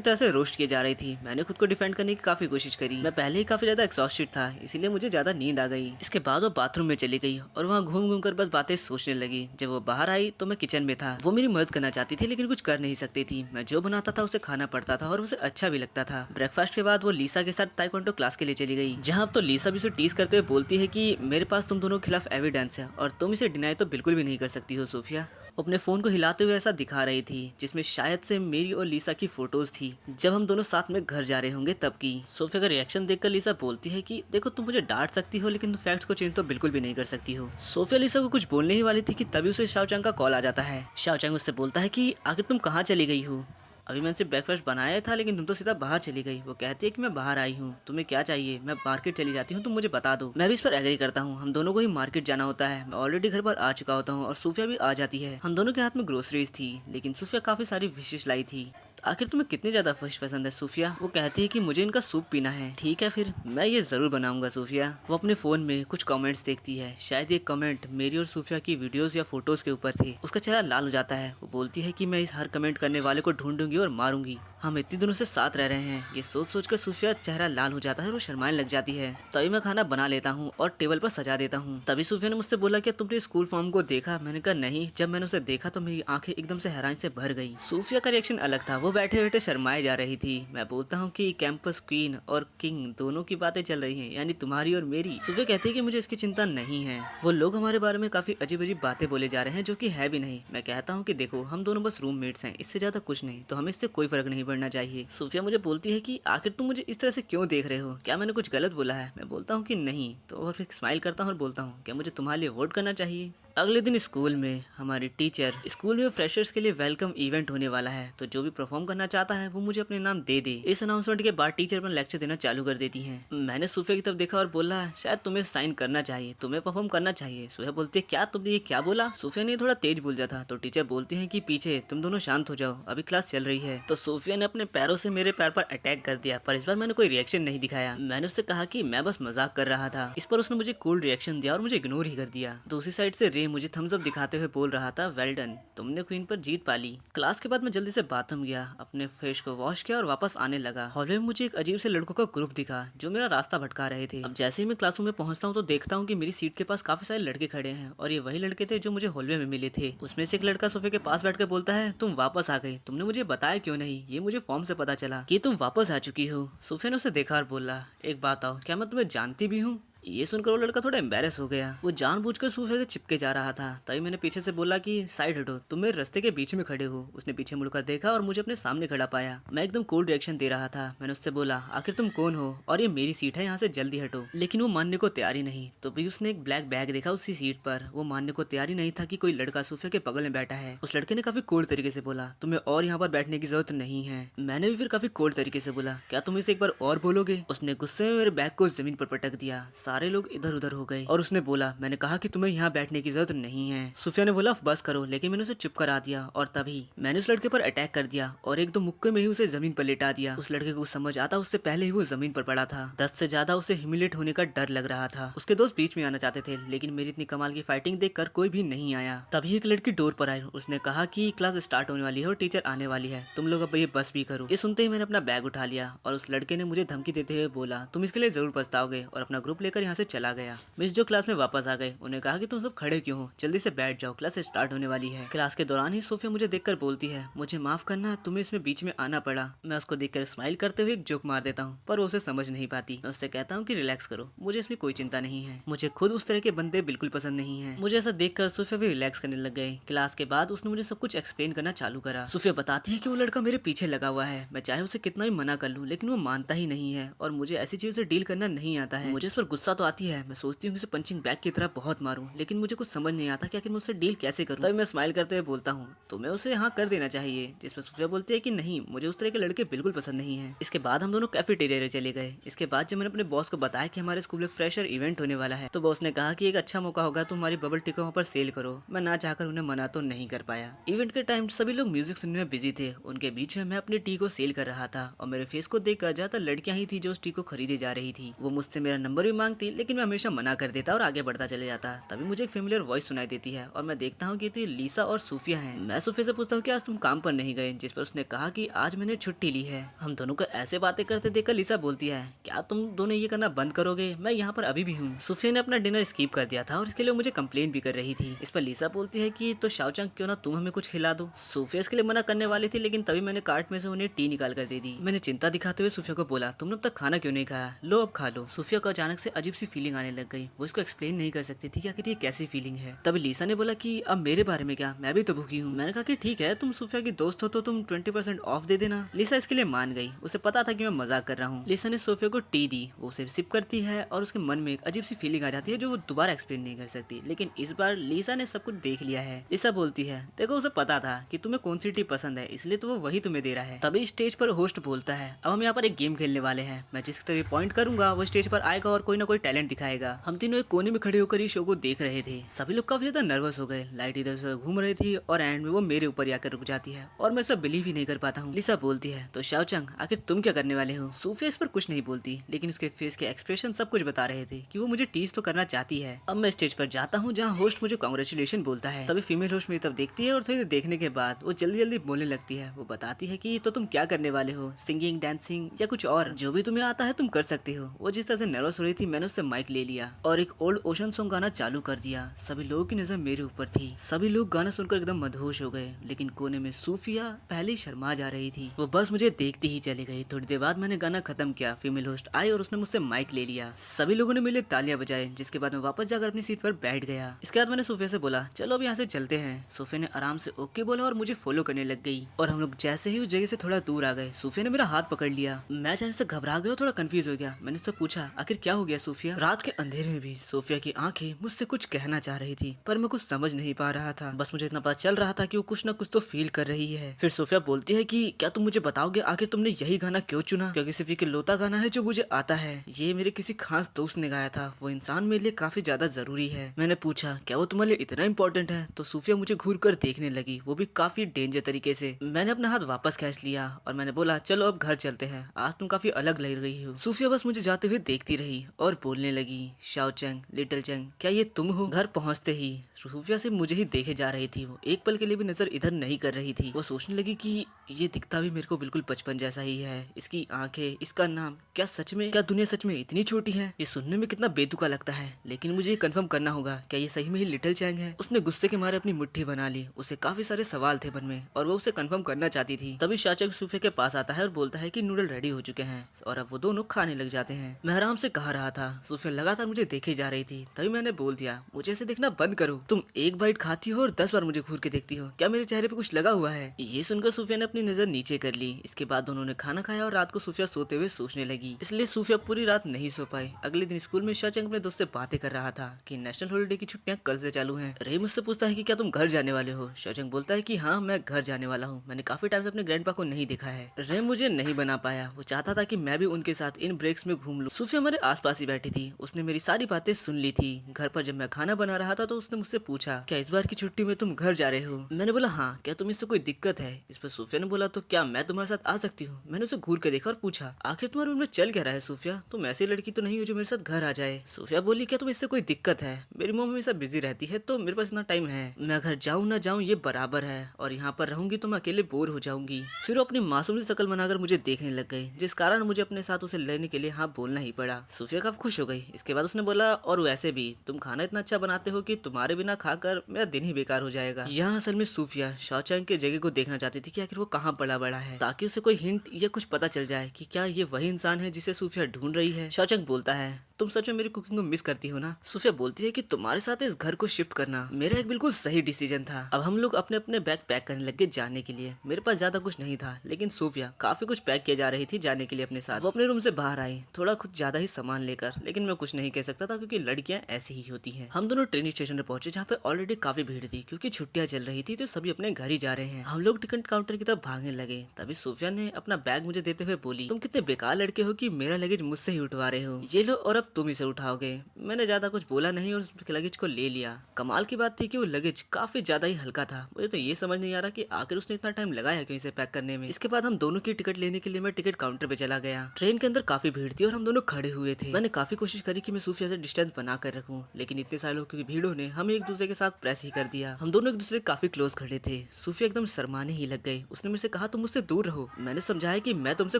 तरह से रोस्ट किए जा रही थी। मैंने खुद को डिफेंड करने की काफी कोशिश करी। मैं पहले ही काफी ज्यादा एक्सॉस्टेड था, इसीलिए मुझे ज्यादा नींद आ गई। इसके बाद वो बाथरूम में चली गई और वहाँ घूम घूम कर बस बातें सोचने लगी। जब वो बाहर आई तो मैं किचन में था। वो मेरी मदद करना चाहती थी लेकिन कुछ कर नहीं सकती थी। मैं जो बनाता था उसे खाना पड़ता था और उसे अच्छा भी लगता था। ब्रेकफास्ट के बाद वो लीसा के साथ ताइक्वांडो क्लास के लिए चली गई, जहाँ अब तो लीसा भी उसे टीज करते हुए बोलती है कि मेरे पास तुम दोनों के खिलाफ एविडेंस है और तुम इसे डिनाई तो बिल्कुल भी नहीं कर सकती हो। सोफिया अपने फोन को हिलाते हुए ऐसा दिखा रही थी जिसमें शायद से मेरी और लीसा की फोटोज थी, जब हम दोनों साथ में घर जा रहे होंगे तब की। सोफिया का रिएक्शन देखकर लीसा बोलती है कि देखो तुम मुझे डांट सकती हो लेकिन तुम फैक्ट्स को चेंज तो बिल्कुल भी नहीं कर सकती हो। सोफिया लीसा को कुछ बोलने ही वाली थी कि तभी उसे शाओचांग का कॉल आ जाता है। शाओचांग उससे बोलता है कि आखिर तुम कहाँ चली गई हो? अभी मैंने सिर्फ ब्रेकफास्ट बनाया था, लेकिन तुम तो सीधा बाहर चली गई। वो कहती है कि मैं बाहर आई हूँ, तुम्हें क्या चाहिए, मैं मार्केट चली जाती हूँ, तुम मुझे बता दो। मैं भी इस पर एग्री करता हूँ, हम दोनों को ही मार्केट जाना होता है। मैं ऑलरेडी घर पर आ चुका होता हूँ और सूफिया भी आ जाती है। हम दोनों के हाथ में ग्रोसरीज थी, लेकिन सूफिया काफी सारी विशेष लाई थी। आखिर तुम्हें कितनी ज्यादा फिश पसंद है सूफिया? वो कहती है कि मुझे इनका सूप पीना है। ठीक है फिर, मैं ये जरूर बनाऊंगा सूफिया। वो अपने फोन में कुछ कमेंट्स देखती है, शायद ये कमेंट मेरी और सूफिया की वीडियोस या फोटोज के ऊपर थे। उसका चेहरा लाल हो जाता है। वो बोलती है कि मैं इस हर कमेंट करने वाले को ढूंढूंगी और मारूंगी। हम इतनी दिनों से साथ रह रहे हैं। ये सोच सोच कर सूफिया चेहरा लाल हो जाता है और वो शर्माने लग जाती है। तभी मैं खाना बना लेता हूँ और टेबल पर सजा देता हूँ। तभी सूफिया ने मुझसे बोला कि तुमने स्कूल फॉर्म को देखा? मैंने कहा नहीं। जब मैंने उसे देखा तो मेरी आंखें एकदम से हैरानी से भर गई। सूफिया का रिएक्शन अलग था, वो बैठे बैठे शर्माए जा रही थी। मैं बोलता हूँ कि कैंपस क्वीन और किंग दोनों की बातें चल रही हैं, यानी तुम्हारी और मेरी। सूफिया कहती है कि मुझे इसकी चिंता नहीं है, वो लोग हमारे बारे में काफी अजीब अजीब बातें बोले जा रहे हैं जो कि है भी नहीं। मैं कहता हूँ कि देखो, हम दोनों बस रूममेट्स हैं, इससे ज्यादा कुछ नहीं, तो हमें इससे कोई फर्क नहीं पड़ना चाहिए। सूफिया मुझे बोलती है कि आखिर तुम मुझे इस तरह से क्यों देख रहे हो, क्या मैंने कुछ गलत बोला है? मैं बोलता हूँ कि नहीं, तो और फिर स्माइल करता हूँ और बोलता हूँ क्या मुझे तुम्हारे लिए वोट करना चाहिए? अगले दिन स्कूल में हमारी टीचर, स्कूल में फ्रेशर्स के लिए वेलकम इवेंट होने वाला है, तो जो भी परफॉर्म करना चाहता है वो मुझे अपने नाम दे दे। इस अनाउंसमेंट के बाद टीचर अपना लेक्चर देना चालू कर देती हैं। मैंने सूफिया की तरफ देखा और बोला शायद तुम्हें साइन करना चाहिए, तुम्हें परफॉर्म करना चाहिए। सूफिया बोलती है क्या तुमने ये क्या बोला? सूफिया ने थोड़ा तेज बोल दिया था, तो टीचर बोलती है कि पीछे तुम दोनों शांत हो जाओ, अभी क्लास चल रही है। तो सूफिया ने अपने पैरों से मेरे पैर पर अटैक कर दिया, पर इस बार मैंने कोई रिएक्शन नहीं दिखाया। मैंने उससे कहा कि मैं बस मजाक कर रहा था। इस पर उसने मुझे कूल रिएक्शन दिया और मुझे इग्नोर ही कर दिया। दूसरी साइड से रे मुझे थम्स अप दिखाते हुए बोल रहा था वेल डन, तुमने क्वीन पर जीत पाली। क्लास के बाद मैं जल्दी से बाथरूम गया, अपने फेस को वॉश किया और वापस आने लगा। हॉलवे में मुझे एक अजीब से लड़कों का ग्रुप दिखा जो मेरा रास्ता भटका रहे थे। अब जैसे ही मैं क्लासरूम में पहुंचता हूँ तो देखता हूँ कि मेरी सीट के पास काफी सारे लड़के खड़े हैं और ये वही लड़के थे जो मुझे हॉलवे में मिले थे। उसमें से एक लड़का सोफे के पास बैठकर बोलता है तुम वापस आ गए, तुमने मुझे बताया क्यों नहीं? ये मुझे फॉर्म से पता चला कि तुम वापस आ चुकी हो। सोफे ने उसे देखा और बोला एक बात आओ, क्या मैं तुम्हें जानती भी हूँ? ये सुनकर वो लड़का थोड़ा एम्बेरस हो गया। वो जानबूझकर सूफे से चिपके जा रहा था। तभी मैंने पीछे से बोला कि साइड हटो, तुम मेरे रास्ते के बीच में खड़े हो। उसने पीछे मुड़कर देखा और मुझे अपने सामने खड़ा पाया। मैं एकदम कोल्ड रिएक्शन दे रहा था। मैंने उससे बोला आखिर तुम कौन हो और ये मेरी सीट है, यहाँ से जल्दी हटो। लेकिन वो मानने को तैयार ही नहीं। तो भी उसने एक ब्लैक बैग देखा उसी सीट पर। वो मानने को तैयार ही नहीं था कि कोई लड़का सूफे के बगल में बैठा है। उस लड़के ने काफी कोल्ड तरीके से बोला तुम्हें और यहाँ पर बैठने की जरूरत नहीं है। मैंने भी फिर काफी कोल्ड तरीके से बोला क्या तुम इसे एक बार और बोलोगे? उसने गुस्से में मेरे बैग को जमीन पर पटक दिया। सारे लोग इधर उधर हो गए और उसने बोला मैंने कहा कि तुम्हें यहाँ बैठने की जरूरत नहीं है। सूफिया ने बोला बस करो, लेकिन मैंने उसे चुप करा दिया और तभी मैंने उस लड़के पर अटैक कर दिया और एक दो मुक्के में ही उसे जमीन पर लेटा दिया। उस लड़के को समझ आता उससे पहले ही वो जमीन पर पड़ा था। 10 से ज्यादा उसे ह्यूमिलेट होने का डर लग रहा था। उसके दोस्त बीच में आना चाहते थे, लेकिन मेरी इतनी कमाल की फाइटिंग देखकर कोई भी नहीं आया। तभी एक लड़की डोर पर आई। उसने कहा कि क्लास स्टार्ट होने वाली है और टीचर आने वाली है, तुम लोग अब ये बस भी करो। ये सुनते ही मैंने अपना बैग उठा लिया और उस लड़के ने मुझे धमकी देते हुए बोला तुम इसके लिए जरूर पछताओगे, और अपना ग्रुप लेकर यहाँ से चला गया। मिस जो क्लास में वापस आ गए, उन्हें कहा कि तुम सब खड़े क्यों हो, जल्दी से बैठ जाओ, क्लास स्टार्ट होने वाली है। क्लास के दौरान ही सोफिया मुझे देखकर बोलती है मुझे माफ करना, तुम्हें इसमें बीच में आना पड़ा। मैं उसको देखकर स्माइल करते हुए एक जोक मार देता हूँ, पर वो उसे समझ नहीं पाती। मैं उससे कहता हूँ कि रिलैक्स करो, मुझे इसमें कोई चिंता नहीं है। मुझे खुद उस तरह के बंदे बिल्कुल पसंद नहीं है। मुझे ऐसा देखकर सोफिया भी रिलैक्स करने लग गए। क्लास के बाद उसने मुझे सब कुछ एक्सप्लेन करना चालू करा। सोफिया बताती है कि वो लड़का मेरे पीछे लगा हुआ है। मैं चाहे उसे कितना भी मना कर लूँ, लेकिन वो मानता ही नहीं है और मुझे ऐसी चीजों से डील करना नहीं आता है। मुझे इस पर गुस्सा तो आती है। मैं सोचती हूँ कि उसे पंचिंग बैग की तरह बहुत मारूं, लेकिन मुझे कुछ समझ नहीं आता कि आखिर मैं उससे डील कैसे करूं। तभी मैं स्माइल करते हुए बोलता हूँ तुम्हें उसे यहाँ कर देना चाहिए, जिस पर सूफिया बोलती है कि नहीं, मुझे उस तरह के लड़के बिल्कुल पसंद नहीं है। इसके बाद हम दोनों कैफेटेरिया चले गए। इसके बाद जब मैंने अपने बॉस को बताया कि हमारे स्कूल में फ्रेशर इवेंट होने वाला है, तो बॉस ने कहा कि एक अच्छा मौका होगा, तुम हमारी बबल टी को वहाँ पर सेल करो। मैं ना चाहकर उन्हें मना तो नहीं कर पाया। इवेंट के टाइम सभी लोग म्यूजिक सुनने में बिजी थे। उनके बीच में मैं अपनी टी को सेल कर रहा था और मेरे फेस को देखकर ज्यादातर लड़कियां ही थी जो उस टी को खरीदे जा रही थी। वो मुझसे मेरा नंबर भी मांगती, लेकिन मैं हमेशा मना कर देता और आगे बढ़ता चले जाता। तभी मुझे एक फेमिलियर वॉइस सुनाई देती है और मैं देखता हूँ कि तो लीसा और सूफिया हैं। मैं सूफिया से पूछता हूँ कि आज तुम काम पर नहीं गए, जिस पर उसने कहा कि आज मैंने छुट्टी ली है। हम दोनों को ऐसे बातें करते देखकर लीसा बोलती है क्या तुम दोनों ये करना बंद करोगे, मैं यहाँ पर अभी भी हूँ। सूफिया ने अपना डिनर स्किप कर दिया था और इसके लिए मुझे कंप्लेन भी कर रही थी। इस पर लीसा बोलती है कि तो शाओचंग क्यों ना तुम हमें कुछ खिला दो। सूफिया इसके लिए मना करने वाली थी, लेकिन तभी मैंने कार्ट में से उन्हें टी निकाल कर दे दी। मैंने चिंता दिखाते हुए सूफिया को बोला तुमने अब तक खाना क्यों नहीं खाया, लो अब खा लो। सूफिया को अचानक से अजीब अजीब सी फीलिंग आने लग गई। वो इसको एक्सप्लेन नहीं कर सकती थी कि आखिर ये कैसी फीलिंग है। तभी लिसा ने बोला कि अब मेरे बारे में क्या, मैं भी तो भूखी हूँ। मैंने कहा कि ठीक है, तुम सूफिया की दोस्त हो तो तुम 20% ऑफ दे देना। लिसा इसके लिए मान गई। उसे पता था कि मैं मजाक कर रहा हूँ। लिसा ने सूफिया को टी दी। वो उसे सिप करती है और उसके मन में एक अजीब सी फीलिंग आ जाती है जो वो दोबारा एक्सप्लेन नहीं कर सकती। लेकिन इस बार लिसा ने सब कुछ देख लिया है। लिसा बोलती है, देखो उसे पता था कि तुम्हें कौन सी टी पसंद है, इसलिए तो वो वही तुम्हें दे रहा है। तभी स्टेज पर होस्ट बोलता है, अब हम यहाँ पर एक गेम खेलने वाले हैं। मैं जिसकी तरफ पॉइंट करूंगा वो स्टेज पर आएगा और कोई ना कोई टैलेंट दिखाएगा। हम तीनों एक कोने में खड़े होकर इस शो को देख रहे थे। सभी लोग काफी ज्यादा नर्वस हो गए। लाइट इधर से घूम रही थी और एंड में वो मेरे ऊपर आकर रुक जाती है और मैं सब बिलीव ही नहीं कर पाता हूँ। लिसा बोलती है, तो शाओचंग आखिर तुम क्या करने वाले हो? सूफिया इस पर कुछ नहीं बोलती, लेकिन उसके फेस के एक्सप्रेशन सब कुछ बता रहे थे कि वो मुझे टीज तो करना चाहती है। अब मैं स्टेज पर जाता हूँ जहाँ होस्ट मुझे कांग्रेचुलेशन बोलता है। तभी फीमेल होस्ट मेरी तरफ देखती है और थोड़ी देर देखने के बाद वो जल्दी जल्दी बोलने लगती है। वो बताती है कि तो तुम क्या करने वाले हो, सिंगिंग, डांसिंग या कुछ और? जो भी तुम्हें आता है तुम कर सकते हो। वो जिस तरह से नर्वस हो रही थी, मैंने उससे माइक ले लिया और एक ओल्ड ओशन सॉन्ग गाना चालू कर दिया। सभी लोगों की नजर मेरे ऊपर थी। सभी लोग गाना सुनकर एकदम मदहोश हो गए, लेकिन कोने में सूफिया पहले ही शर्मा जा रही थी। वो बस मुझे देखती ही चली गई। थोड़ी देर बाद मैंने गाना खत्म किया। फीमेल होस्ट आई और उसने मुझसे माइक ले लिया। सभी लोगों ने मिले तालियां बजाए, जिसके बाद मैं वापस जाकर अपनी सीट पर बैठ गया। इसके बाद मैंने सूफिया से बोला, चलो अब यहाँ से चलते हैं। सूफिया ने आराम से ओके बोला और मुझे फॉलो करने लग गई और हम लोग जैसे ही उस जगह से थोड़ा दूर आ गए, सूफिया ने मेरा हाथ पकड़ लिया। मैं अचानक से घबरा गया और थोड़ा कंफ्यूज हो गया। मैंने उससे पूछा, आखिर क्या हो गया सूफिया? रात के अंधेरे में भी सूफिया की आंखें मुझसे कुछ कहना चाह रही थी, पर मैं कुछ समझ नहीं पा रहा था। बस मुझे इतना पता चल रहा था कि वो कुछ ना कुछ तो फील कर रही है। फिर सूफिया बोलती है कि क्या तुम मुझे बताओगे आखिर तुमने यही गाना क्यों चुना? क्योंकि सिर्फ एक लौता गाना है जो मुझे आता है। ये मेरे किसी खास दोस्त ने गाया था। वो इंसान मेरे लिए काफी ज्यादा जरूरी है। मैंने पूछा, क्या वो तुम्हारे लिए इतना इंपॉर्टेंट है? तो सूफिया मुझे घूर कर देखने लगी, वो भी काफी डेंजर तरीके से। मैंने अपना हाथ वापस खींच लिया और मैंने बोला, चलो अब घर चलते हैं, आज तुम काफी अलग लग रही हो। सूफिया बस मुझे जाते हुए देखती रही और बोलने लगी, शाओचंग, लिटिल चंग, क्या ये तुम हो? घर पहुंचते ही सूफिया से मुझे ही देखे जा रही थी। वो एक पल के लिए भी नजर इधर नहीं कर रही थी। वो सोचने लगी कि ये दिखता भी मेरे को बिल्कुल बचपन जैसा ही है। इसकी आंखें, इसका नाम, क्या सच में, क्या दुनिया सच में इतनी छोटी है? ये सुनने में कितना बेतुका लगता है, लेकिन मुझे ये कंफर्म करना होगा, क्या ये सही में ही लिटिल चैंग है? उसने गुस्से के मारे अपनी मुट्ठी बना ली। उसे काफी सारे सवाल थे मन में और वो उसे कंफर्म करना चाहती थी। तभी शाओचंग सूफिया के पास आता है और बोलता है कि नूडल रेडी हो चुके हैं और अब वो दोनों खाने लग जाते हैं। मैं आराम से कहा रहा था, सूफिया लगातार मुझे देखे जा रही थी। तभी मैंने बोल दिया, मुझे ऐसे देखना बंद करो। तुम एक बाइट खाती हो और 10 बार मुझे घूर के देखती हो, क्या मेरे चेहरे पे कुछ लगा हुआ है? ये सुनकर सूफिया ने अपनी नजर नीचे कर ली। इसके बाद दोनों ने खाना खाया और रात को सूफिया सोते हुए सोचने लगी, इसलिए सूफिया पूरी रात नहीं सो पाई। अगले दिन स्कूल में शाओचंग अपने दोस्त से बातें कर रहा था कि नेशनल हॉलिडे की छुट्टियां कल से चालू हैं। रे मुझसे पूछता है कि क्या तुम घर जाने वाले हो? शाओचंग बोलता है कि हाँ, मैं घर जाने वाला हूँ। मैंने काफी टाइम से अपने ग्रैंडपा को नहीं देखा है। रे मुझे नहीं बना पाया। वो चाहता था कि मैं भी उनके साथ इन ब्रेक्स में घूम लूं। सूफिया हमारे आसपास ही बैठी थी। उसने मेरी सारी बातें सुन ली थी। घर पर जब मैं खाना बना रहा था तो उसने मुझसे पूछा, क्या इस बार की छुट्टी में तुम घर जा रहे हो? मैंने बोला हाँ। क्या तुम्हें इससे कोई दिक्कत है? इस पर सूफिया ने बोला, तो क्या मैं तुम्हारे साथ आ सकती हूँ? मैंने उसे घूर के देखा और पूछा, आखिर तुम्हारे मन में चल क्या रहा है सूफिया? तुम ऐसी लड़की तो नहीं हो जो मेरे साथ घर आ जाए। सूफिया बोली, क्या तुम्हें इससे कोई दिक्कत है? मेरी मॉम हमेशा बिजी रहती है तो मेरे पास इतना टाइम है। मैं घर जाऊँ ना जाऊँ ये बराबर है, और यहाँ पर रहूंगी तो मैं अकेले बोर हो जाऊंगी। फिर वो अपनी मासूम सी शकल बनाकर मुझे देखने लग गई, जिस कारण मुझे अपने साथ उसे लेने के लिए हाँ बोलना ही पड़ा। सूफिया काफी खुश हो गई। इसके बाद उसने बोला, और वैसे भी तुम खाना इतना अच्छा बनाते हो कि तुम्हारे बिना खाकर मेरा दिन ही बेकार हो जाएगा। यहाँ असल में सूफिया शाओचंग के जगह को देखना चाहती थी कि आखिर वो कहाँ पला बड़ा है, ताकि उसे कोई हिंट या कुछ पता चल जाए कि क्या ये वही इंसान है जिसे सूफिया ढूंढ रही है। शाओचंग बोलता है, तुम सच में मेरी कुकिंग को मिस करती हो ना? सूफिया बोलती है कि तुम्हारे साथ इस घर को शिफ्ट करना मेरा एक बिल्कुल सही डिसीजन था। अब हम लोग अपने अपने बैग पैक करने लगे जाने के लिए। मेरे पास ज्यादा कुछ नहीं था, लेकिन सूफिया काफी कुछ पैक किया जा रही थी जाने के लिए अपने साथ। वो अपने रूम से बाहर आई थोड़ा कुछ ज्यादा ही सामान लेकर, लेकिन मैं कुछ नहीं कह सकता था क्योंकि लड़कियां ऐसी ही होती हैं। हम दोनों ट्रेन स्टेशन पर पहुंचे जहाँ पे ऑलरेडी काफी भीड़ थी, क्योंकि छुट्टियां चल रही थी तो सभी अपने घर ही जा रहे हैं। हम लोग टिकट काउंटर की तरफ भागने लगे। तभी सूफिया ने अपना बैग मुझे देते हुए बोली, तुम कितने बेकार लड़के हो कि मेरा लगेज मुझसे ही उठवा रहे हो। ये लो और अब तुम इसे उठाओगे। मैंने ज्यादा कुछ बोला नहीं और उस लगेज को ले लिया। कमाल की बात थी कि वो लगेज काफी ज्यादा ही हल्का था। मुझे तो ये समझ नहीं आ रहा कि आखिर उसने इतना टाइम लगाया क्यों इसे पैक करने में। इसके बाद हम दोनों की टिकट लेने के लिए मैं टिकट काउंटर पे चला गया। ट्रेन के अंदर काफी भीड़ थी और हम दोनों खड़े हुए थे। मैंने काफी कोशिश करी कि मैं सूफिया से डिस्टेंस बना कर रखूं, लेकिन इतने सारे लोगों की भीड़ों ने हमें एक दूसरे के साथ प्रेस ही कर दिया। हम दोनों एक दूसरे काफी क्लोज खड़े थे। सूफिया एकदम शर्माने ही लग गई। उसने मुझसे कहा, तुम मुझसे दूर रहो। मैंने समझाया कि मैं तुमसे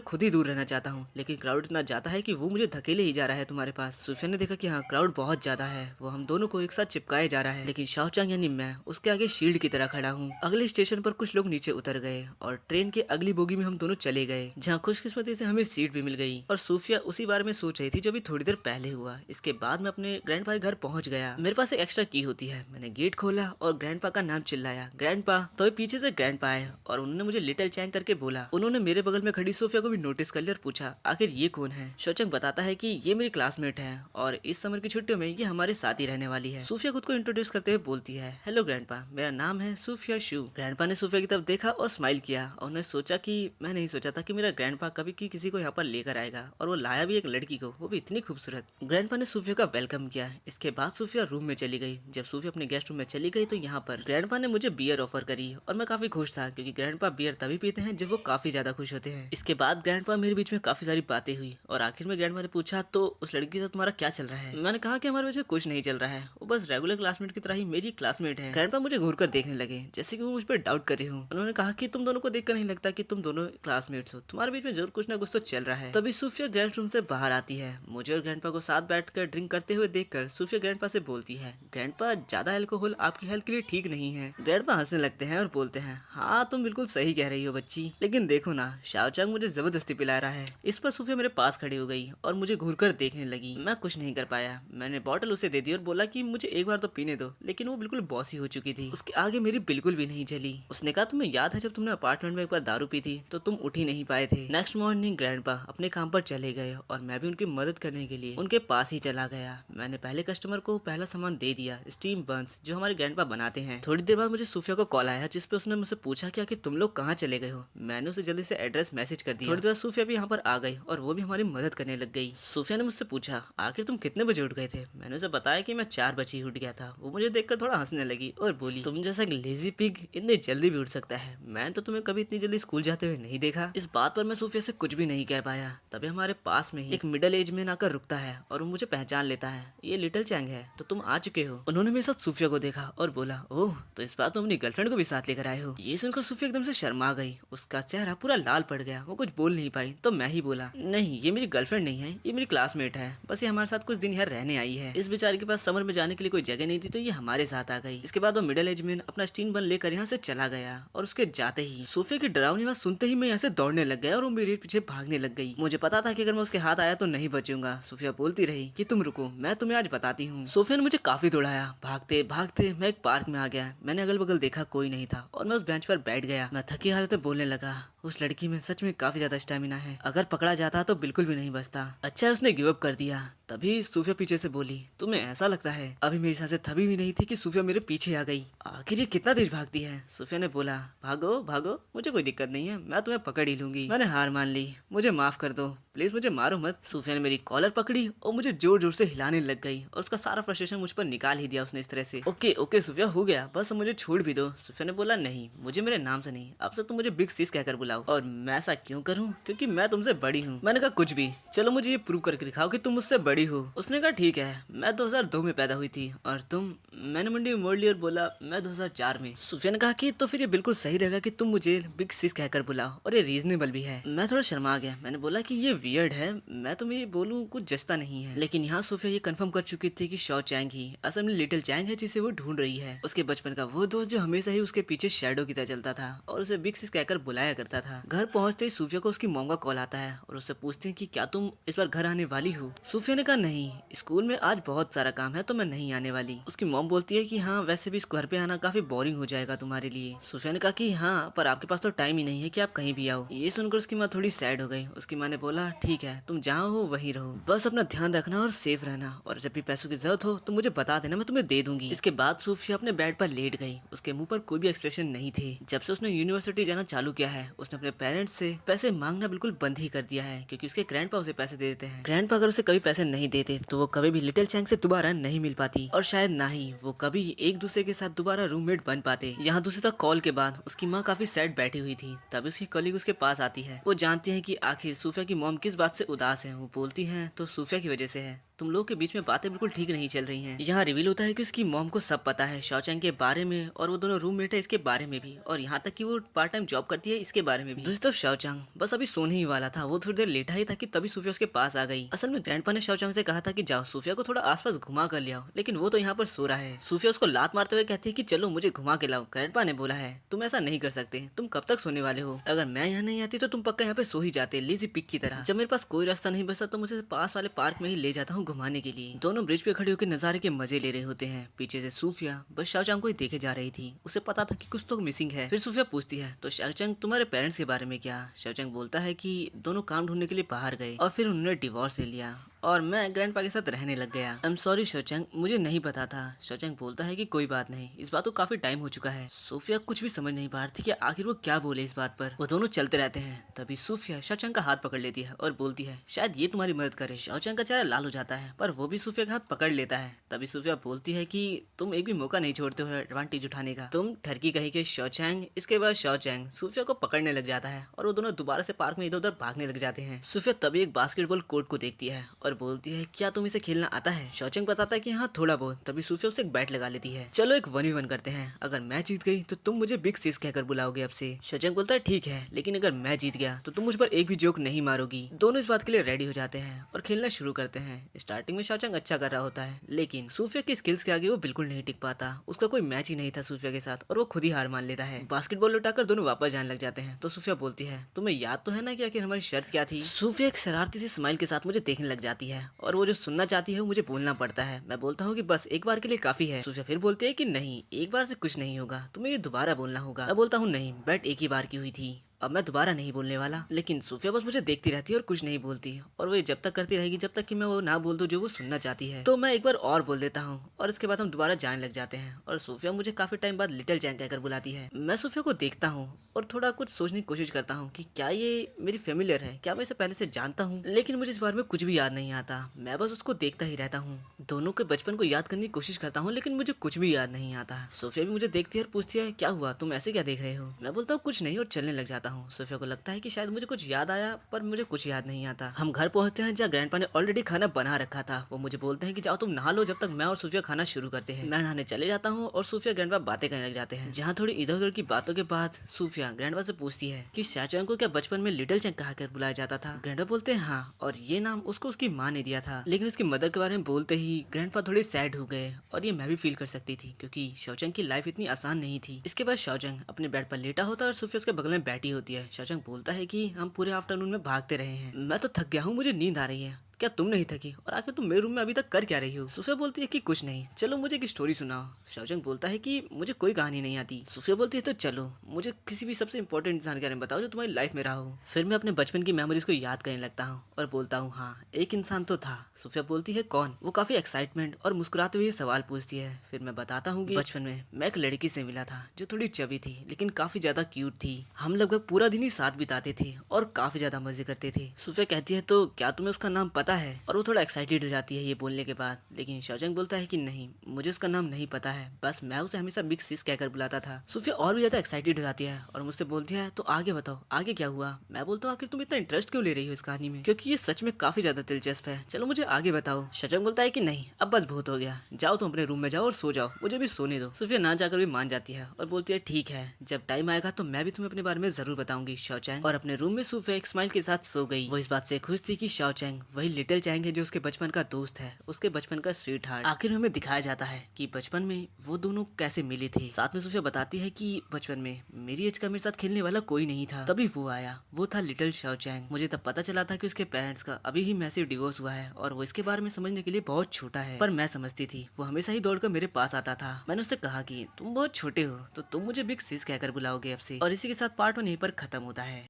खुद ही दूर रहना चाहता हूँ, लेकिन क्राउड इतना ज्यादा है कि वो मुझे धकेले ही जा रहा है तुम्हारे पास। सूफिया ने देखा कि हाँ क्राउड बहुत ज्यादा है, वो हम दोनों को एक साथ चिपकाए जा रहा है, लेकिन शाओचांग यानी मैं उसके आगे शील्ड की तरह खड़ा हूँ। अगले स्टेशन पर कुछ लोग नीचे उतर गए और ट्रेन के अगली बोगी में हम दोनों चले गए, जहाँ खुशकिस्मती से हमें सीट भी मिल गई। और सूफिया उसी बारे में सोच रही थी जो अभी थोड़ी देर पहले हुआ। इसके बाद मैं अपने ग्रैंडपा के घर पहुंच गया। मेरे पास एक एक्स्ट्रा की होती है। मैंने गेट खोला और ग्रैंडपा का नाम चिल्लाया, ग्रैंडपा। तो पीछे से ग्रैंडपा आए और उन्होंने मुझे लिटिल चैंग करके बोला। उन्होंने मेरे बगल में खड़ी सूफिया को भी नोटिस कर लिया और पूछा आखिर ये कौन है। शाओचांग बताता है कि ये मेरी क्लासमेट है और इस समर की छुट्टियों में ये हमारे साथ ही रहने वाली है। सूफिया खुद को इंट्रोड्यूस करते हुए बोलती है, हेलो ग्रैंडपा, मेरा नाम है सूफिया शू। ग्रैंडपा ने सूफिया की तरफ देखा और स्माइल किया और उन्होंने सोचा कि मैं नहीं सोचा था कि मेरा ग्रैंडपा कभी किसी को यहाँ पर लेकर आएगा, और वो लाया भी एक लड़की को, वो भी इतनी खूबसूरत। ग्रैंडपा ने सूफिया का वेलकम किया। इसके बाद सूफिया रूम में चली गई। जब सूफिया अपने गेस्ट रूम में चली गई तो यहाँ पर ग्रैंडपा ने मुझे बियर ऑफर करी और मैं काफी खुश था, क्योंकि ग्रैंडपा बियर तभी पीते हैं जब वो काफी ज्यादा खुश होते हैं। इसके बाद ग्रैंडपा मेरे बीच में काफी सारी बातें हुई और आखिर में ग्रैंडपा ने पूछा तो उस लड़की से तुम्हारा क्या चल रहा है। मैंने कहा कि हमारे बीच में कुछ नहीं चल रहा है, वो बस रेगुलर क्लासमेट की तरह ही मेरी क्लासमेट है। ग्रैंडपा मुझे घूर कर देखने लगे जैसे कि वो मुझ पर डाउट कर रहे हो। उन्होंने कहा कि तुम दोनों को देखकर नहीं लगता कि तुम दोनों क्लासमेट्स हो, तुम्हारे बीच में जरूर कुछ ना कुछ तो चल रहा है। तभी सूफिया ग्रैंड रूम से बाहर आती है। मुझे और ग्रैंडपा को साथ बैठकर ड्रिंक करते हुए देखकर सूफिया ग्रैंडपा से बोलती है, ग्रैंडपा ज्यादा अल्कोहल आपकी हेल्थ के लिए ठीक नहीं है। ग्रैंडपा हंसने लगते हैं और बोलते हैं, हाँ तुम बिल्कुल सही कह रही हो बच्ची, लेकिन देखो ना शाओचांग मुझे जबरदस्ती पिला रहा है। इस पर सूफिया मेरे पास खड़ी हो गई और मुझे घूर कर देखने लगी। मैं कुछ नहीं कर पाया। मैंने बॉटल उसे दे दी और बोला कि मुझे एक बार तो पीने दो, लेकिन वो बिल्कुल बॉसी हो चुकी थी। उसके आगे मेरी बिल्कुल भी नहीं चली। उसने कहा तुम्हें याद है जब तुमने अपार्टमेंट में एक बार दारू पी थी तो तुम उठ ही नहीं पाए थे। नेक्स्ट मॉर्निंग ग्रैंडपा अपने काम पर चले गए और मैं भी उनकी मदद करने के लिए उनके पास ही चला गया। मैंने पहले कस्टमर को पहला सामान दे दिया, स्टीम बंस, जो हमारे ग्रैंडपा बनाते हैं। थोड़ी देर बाद मुझे सूफिया को कॉल आया जिसपे उसने मुझसे पूछा कि आखिर तुम लोग कहाँ चले गए हो। मैंने उसे जल्दी से एड्रेस मैसेज कर दिया। थोड़ी देर बाद सूफिया भी यहाँ पर आ गई और वो भी हमारी मदद करने लग गई। सूफिया ने मुझसे पूछा आखिर तुम कितने बजे उठ गए थे। मैंने उसे बताया कि मैं 4 बजे उठ गया था। वो मुझे देखकर थोड़ा हंसने लगी और बोली, तुम जैसा लेजी पिग इतनी जल्दी भी उठ सकता है, मैं तो तुम्हें कभी इतनी जल्दी स्कूल जाते हुए नहीं देखा। इस बात पर मैं सूफिया से कुछ भी नहीं कह पाया। तभी हमारे पास में ही एक मिडिल एज मैन आकर रुकता है और वो मुझे पहचान लेता है, ये लिटिल चैंग है, तो तुम आ चुके हो। उन्होंने मेरे साथ सूफिया को देखा और बोला, ओह तो इस बार तुम अपनी गर्लफ्रेंड को भी साथ लेकर आए हो। ये सुनकर सूफिया एकदम से शर्मा गई, उसका चेहरा पूरा लाल पड़ गया, वो कुछ बोल नहीं पाई। तो मैं ही बोला, नहीं ये मेरी गर्लफ्रेंड नहीं है, ये मेरी क्लासमेट है, बस ये हमारे साथ कुछ दिन यहाँ रहने आई है। इस बेचारे के पास समर में जाने के लिए कोई जगह नहीं थी तो ये हमारे साथ आ गई। इसके बाद वो मिडिल एज मैन अपना स्टीम बन लेकर यहाँ से चला गया और उसके जाते ही सूफिया की डरावनी आवाज सुनते ही मैं यहाँ से दौड़ने लग गया और वो मेरे पीछे भागने लग गई। मुझे पता था कि अगर मैं उसके हाथ आया तो नहीं बचूंगा। सूफिया बोलती रही कि तुम रुको, मैं तुम्हें आज बताती हूँ। सूफिया ने मुझे काफी दौड़ाया। भागते भागते मैं एक पार्क में आ गया। मैंने अगल बगल देखा, कोई नहीं था और मैं उस बेंच पर बैठ गया। मैं थकी हालत में बोलने लगा, उस लड़की में सच में काफी ज्यादा स्टेमिना है, अगर पकड़ा जाता तो बिल्कुल भी नहीं बचता। अच्छा उसने गिव अप कर दिया। तभी सूफिया पीछे से बोली, तुम्हें ऐसा लगता है। अभी मेरी सांसें थमी भी नहीं थी कि सूफिया मेरे पीछे आ गई। आखिर ये कितना तेज भागती है। सूफिया ने बोला, भागो भागो, मुझे कोई दिक्कत नहीं है, मैं तुम्हें पकड़ ही लूंगी। मैंने हार मान ली, मुझे माफ कर दो, प्लीज मुझे मारो मत। सूफिया ने मेरी कॉलर पकड़ी और मुझे जोर जोर से हिलाने लग गई और उसका सारा फ्रस्ट्रेशन मुझ पर निकाल ही दिया उसने इस तरह से। ओके ओके सूफिया हो गया, बस मुझे छोड़ भी दो। सूफिया ने बोला, नहीं मुझे मेरे नाम से नहीं, अब से तुम मुझे बिग सिस कहकर बुलाओ। और मैं ऐसा क्यों करूं, क्योंकि मैं तुमसे बड़ी हूँ। मैंने कहा कुछ भी, चलो मुझे ये प्रूव करके दिखाओ कि तुम मुझसे बड़ी हो। उसने कहा ठीक है, मैं 2002 में पैदा हुई थी और तुम। मैंने मुंडी मोड़ ली और बोला, मैं 2004 में। सूफिया ने कहा कि तो फिर ये बिल्कुल सही रहेगा कि तुम मुझे बिग सिस कहकर बुलाओ और ये रीजनेबल भी है। मैं थोड़ा शर्मा गया। मैंने बोला कि ये वियर्ड है, मैं तुम्हें ये बोलूं कुछ जचता नहीं है। लेकिन यहाँ सूफिया ये कंफर्म कर चुकी थी कि शाओचांग ही असल में लिटिल चैंग है जिसे वो ढूंढ रही है। उसके बचपन का वो दोस्त जो हमेशा ही उसके पीछे शैडो की तरह चलता था और उसे बिग सिस कहकर बुलाया करता था। घर पहुंचते ही सूफिया को उसकी मॉम का कॉल आता है और उससे पूछते हैं कि क्या तुम इस बार घर आने वाली हो। सूफिया ने कहा नहीं, स्कूल में आज बहुत सारा काम है तो मैं नहीं आने वाली। उसकी मॉम बोलती है कि हाँ वैसे भी इस घर पे आना काफी बोरिंग हो जाएगा तुम्हारे लिए। सूफिया ने कहा कि हाँ पर आपके पास तो टाइम ही नहीं है कि आप कहीं भी आओ। ये सुनकर उसकी माँ थोड़ी सैड हो गई। उसकी माँ ने बोला, ठीक है तुम जहाँ हो वहीं रहो, बस अपना ध्यान रखना और सेफ रहना, और जब भी पैसों की जरूरत हो तो मुझे बता देना, मैं तुम्हें दे दूंगी। इसके बाद सूफिया अपने बेड पर लेट गई। उसके मुंह पर कोई भी एक्सप्रेशन नहीं थे। जब से उसने यूनिवर्सिटी जाना चालू किया है उसने अपने पेरेंट्स से पैसे मांगना बिल्कुल बंद ही कर दिया है, क्योंकि उसके ग्रैंडपा उसे पैसे दे देते हैं। ग्रैंडपा अगर उसे कभी पैसे नहीं देते तो वो कभी भी लिटिल चैंग से दोबारा नहीं मिल पाती और शायद ना ही वो कभी एक दूसरे के साथ दोबारा रूममेट बन पाते। यहाँ दूसरे तक कॉल के बाद उसकी माँ काफी सैड बैठी हुई थी। तभी उसकी कलीग उसके पास आती है। वो जानती है कि आखिर सूफिया की मॉम किस बात से उदास है। वो बोलती है तो सूफिया की वजह से है। तुम लोग के बीच में बातें बिल्कुल ठीक नहीं चल रही हैं। यहाँ रिवील होता है कि उसकी मॉम को सब पता है शाओचैंग के बारे में, और वो दोनों रूममेट है इसके बारे में भी, और यहाँ तक कि वो पार्ट टाइम जॉब करती है इसके बारे में भी। दूसरी तरफ शाओचैंग बस अभी सोने ही वाला था, वो थोड़ी देर लेटा ही था कि तभी सूफिया उसके पास आ गई। असल में ग्रैंडपा ने शाओचैंग से कहा था कि जाओ सूफिया को थोड़ा आसपास घुमा कर ले आओ, लेकिन वो तो यहाँ पर सो रहा है। सूफिया उसको लात मारते हुए कहती है कि चलो मुझे घुमा के लाओ। ग्रैंडपा ने बोला है तुम ऐसा नहीं कर सकते, तुम कब तक सोने वाले हो? अगर मैं यहाँ नहीं आती तो तुम पक्का यहाँ पे सो ही जाते लेजी पिग की तरह। जब मेरे पास कोई रास्ता नहीं बचता तो मुझे पास वाले पार्क में ही ले जाता हूँ घुमाने के लिए। दोनों ब्रिज पे खड़े होकर नजारे के मजे ले रहे होते हैं। पीछे से सूफिया बस शाओचैंग को ही देखे जा रही थी, उसे पता था कि कुछ तो मिसिंग है। फिर सूफिया पूछती है तो शाओचैंग तुम्हारे पेरेंट्स के बारे में क्या? शाओचैंग बोलता है कि दोनों काम ढूंढने के लिए बाहर गए और फिर उन्होंने डिवोर्स ले लिया और मैं ग्रैंडपा के साथ रहने लग गया। आई एम सॉरी शाओचैंग, मुझे नहीं पता था। शाओचैंग बोलता है कि कोई बात नहीं, इस बात को काफी टाइम हो चुका है। सूफिया कुछ भी समझ नहीं पा रही थी कि आखिर वो क्या बोले इस बात पर। वो दोनों चलते रहते हैं। तभी सूफिया शाओचैंग का हाथ पकड़ लेती है और बोलती है शायद ये तुम्हारी मदद करे। शाओचैंग का चेहरा लाल हो जाता है पर वो भी सूफिया का हाथ पकड़ लेता है। तभी सूफिया बोलती है कि तुम एक भी मौका नहीं छोड़ते हो एडवांटेज उठाने का, तुम ठरकी कही के शाओचैंग। इसके बाद शाओचैंग सूफिया को पकड़ने लग जाता है और वो दोनों दोबारा से पार्क में इधर उधर भागने लग जाते हैं। सूफिया तभी एक बास्केटबॉल कोर्ट को देखती है और बोलती है क्या तुम इसे खेलना आता है? शाओचैंग बताता है कि हाँ थोड़ा बहुत। तभी सूफिया उसे एक बैट लगा लेती है। चलो एक 1v1 करते हैं, अगर मैं जीत गई तो तुम मुझे बिग सिस कहकर बुलाओगे अब से। शाओचैंग बोलता है ठीक है, लेकिन अगर मैं जीत गया तो तुम मुझ पर एक भी जोक नहीं मारोगी। दोनों इस बात के लिए रेडी हो जाते हैं और खेलना शुरू करते हैं। स्टार्टिंग में शाओचैंग अच्छा कर रहा होता है, लेकिन सूफिया की स्किल्स के आगे वो बिल्कुल नहीं टिक पाता। उसका कोई मैच ही नहीं था सूफिया के साथ और वो खुद ही हार मान लेता है। बास्केटबॉल लौटाकर दोनों वापस जाने लग जाते हैं तो सूफिया बोलती है तुम्हें याद तो है ना कि आखिर हमारी शर्त क्या थी? सूफिया एक शरारती सी स्माइल के साथ मुझे देखने लग जाती है और वो जो सुनना चाहती है वो मुझे बोलना पड़ता है। मैं बोलता हूँ कि बस एक बार के लिए काफी है। सूफिया फिर बोलती है कि नहीं, एक बार से कुछ नहीं होगा, तुम्हें ये दोबारा बोलना होगा। मैं बोलता हूँ नहीं, बैट एक ही बार की हुई थी, अब मैं दोबारा नहीं बोलने वाला। लेकिन सूफिया बस मुझे देखती रहती है और कुछ नहीं बोलती, और वो ये जब तक करती रहेगी जब तक कि मैं वो ना बोल दूं जो वो सुनना चाहती है। तो मैं एक बार और बोल देता हूँ और इसके बाद हम दोबारा जाने लग जाते हैं और सूफिया मुझे काफी टाइम बाद लिटिल चैंग कहकर बुलाती है। मैं सूफिया को देखता हूँ और थोड़ा कुछ सोचने की कोशिश करता हूँ कि क्या ये मेरी फेमिलियर है, क्या मैं इसे पहले से जानता हूँ, लेकिन मुझे इस बारे में कुछ भी याद नहीं आता। मैं बस उसको देखता ही रहता हूँ। दोनों के बचपन को याद करने की कोशिश करता हूँ लेकिन मुझे कुछ भी याद नहीं आता। सूफिया भी मुझे देखती है और पूछती है क्या हुआ, तुम ऐसे क्या देख रहे हो? मैं बोलता हूँ कुछ नहीं और चलने लग जाता हूँ। सूफिया को लगता है कि शायद मुझे कुछ याद आया पर मुझे कुछ याद नहीं आता। हम घर पहुंचते हैं जहाँ ग्रैंडपा ने ऑलरेडी खाना बना रखा था। वो मुझे बोलते हैं कि जाओ तुम नहा लो जब तक मैं और सूफिया खाना शुरू करते हैं। मैं नहाने चले जाता हूँ और सूफिया ग्रैंडपा बातें करने लग जाते हैं। जहाँ थोड़ी इधर उधर की बातों के बाद सूफिया ग्रैंडपा से पूछती है कि शाओचैंग को क्या बचपन में लिटिल चैंग कहा कर बुलाया जाता था? ग्रैंडपा बोलते हैं हाँ, और ये नाम उसको उसकी माँ ने दिया था। लेकिन उसकी मदर के बारे में बोलते ही ग्रैंडपा थोड़े सैड हो गए और ये मैं भी फील कर सकती थी क्योंकि शाओचैंग की लाइफ इतनी आसान नहीं थी। इसके बाद शाओचैंग अपने बेड पर लेटा होता है और सूफिया उसके बगल में बैठी होती है। शाओचैंग बोलता है कि हम पूरे आफ्टरनून में भागते रहे हैं, मैं तो थक गया हूँ, मुझे नींद आ रही है, क्या तुम नहीं थकी? और आखिर तुम मेरे रूम में अभी तक कर क्या रही हो? सूफिया बोलती है कि कुछ नहीं, चलो मुझे एक स्टोरी सुनाओ। शाओचैंग बोलता है कि मुझे कोई कहानी नहीं आती। सूफिया बोलती है तो चलो मुझे किसी भी सबसे इंपॉर्टेंट इंसान के बारे में बताओ जो तुम्हारी लाइफ में रहा हो। फिर मैं अपने बचपन की मेमोरीज को याद करने लगता हूँ और बोलता हूँ हाँ एक इंसान तो था। सूफिया बोलती है कौन? वो काफी एक्साइटमेंट और मुस्कुराते हुए सवाल पूछती है। फिर मैं बताता हूँ कि बचपन में मैं एक लड़की से मिला था जो थोड़ी चबी थी लेकिन काफी ज्यादा क्यूट थी। हम लगभग पूरा दिन ही साथ बिताते थे और काफी ज्यादा मजे करते थे। सूफिया कहती है तो क्या तुम्हें उसका नाम पता है? और वो थोड़ा एक्साइटेड हो जाती है ये बोलने के बाद, लेकिन शाओचैंग बोलता है कि नहीं मुझे उसका नाम नहीं पता है, बस मैं उसे हमेशा बिग सिस कहकर बुलाता था। सूफिया और भी ज्यादा एक्साइटेड हो जाती है और मुझसे बोलती है तो आगे बताओ आगे क्या हुआ? मैं बोलता हूँ आखिर तुम इतना इंटरेस्ट क्यों ले रही हो इस कहानी में, क्योंकि ये सच में काफी ज्यादा दिलचस्प है, चलो मुझे आगे बताओ। शाओचैंग बोलता है कि नहीं अब बस बहुत हो गया, जाओ तुम अपने रूम में जाओ और सो जाओ, मुझे भी सोने दो। सूफिया ना जाकर भी मान जाती है और बोलती है ठीक है, जब टाइम आएगा तो मैं भी तुम्हें अपने बारे में जरूर बताऊंगी शाओचैंग। और अपने रूम में सूफिया एक स्माइल के साथ सो गई। वो इस बात से खुश थी कि शाओचैंग वही लिटिल चैंग है जो उसके बचपन का दोस्त है, उसके बचपन का स्वीट हार्ट। आखिर में हमें दिखाया जाता है कि बचपन में वो दोनों कैसे मिले थे। साथ में सूफिया बताती है कि बचपन में मेरी एज का मेरे साथ खेलने वाला कोई नहीं था, तभी वो आया, वो था लिटिल शाओचैंग। मुझे तब पता चला था कि उसके पेरेंट्स का अभी ही मैसिव डिवोर्स हुआ है और वो इसके बारे में समझने के लिए बहुत छोटा है, पर मैं समझती थी। वो हमेशा ही दौड़कर मेरे पास आता था। मैंने उससे कहा कि तुम बहुत छोटे हो तो तुम मुझे बिग सिस कहकर बुलाओगे अब से। और इसी के साथ पार्ट 1 यहीं पर खत्म होता है।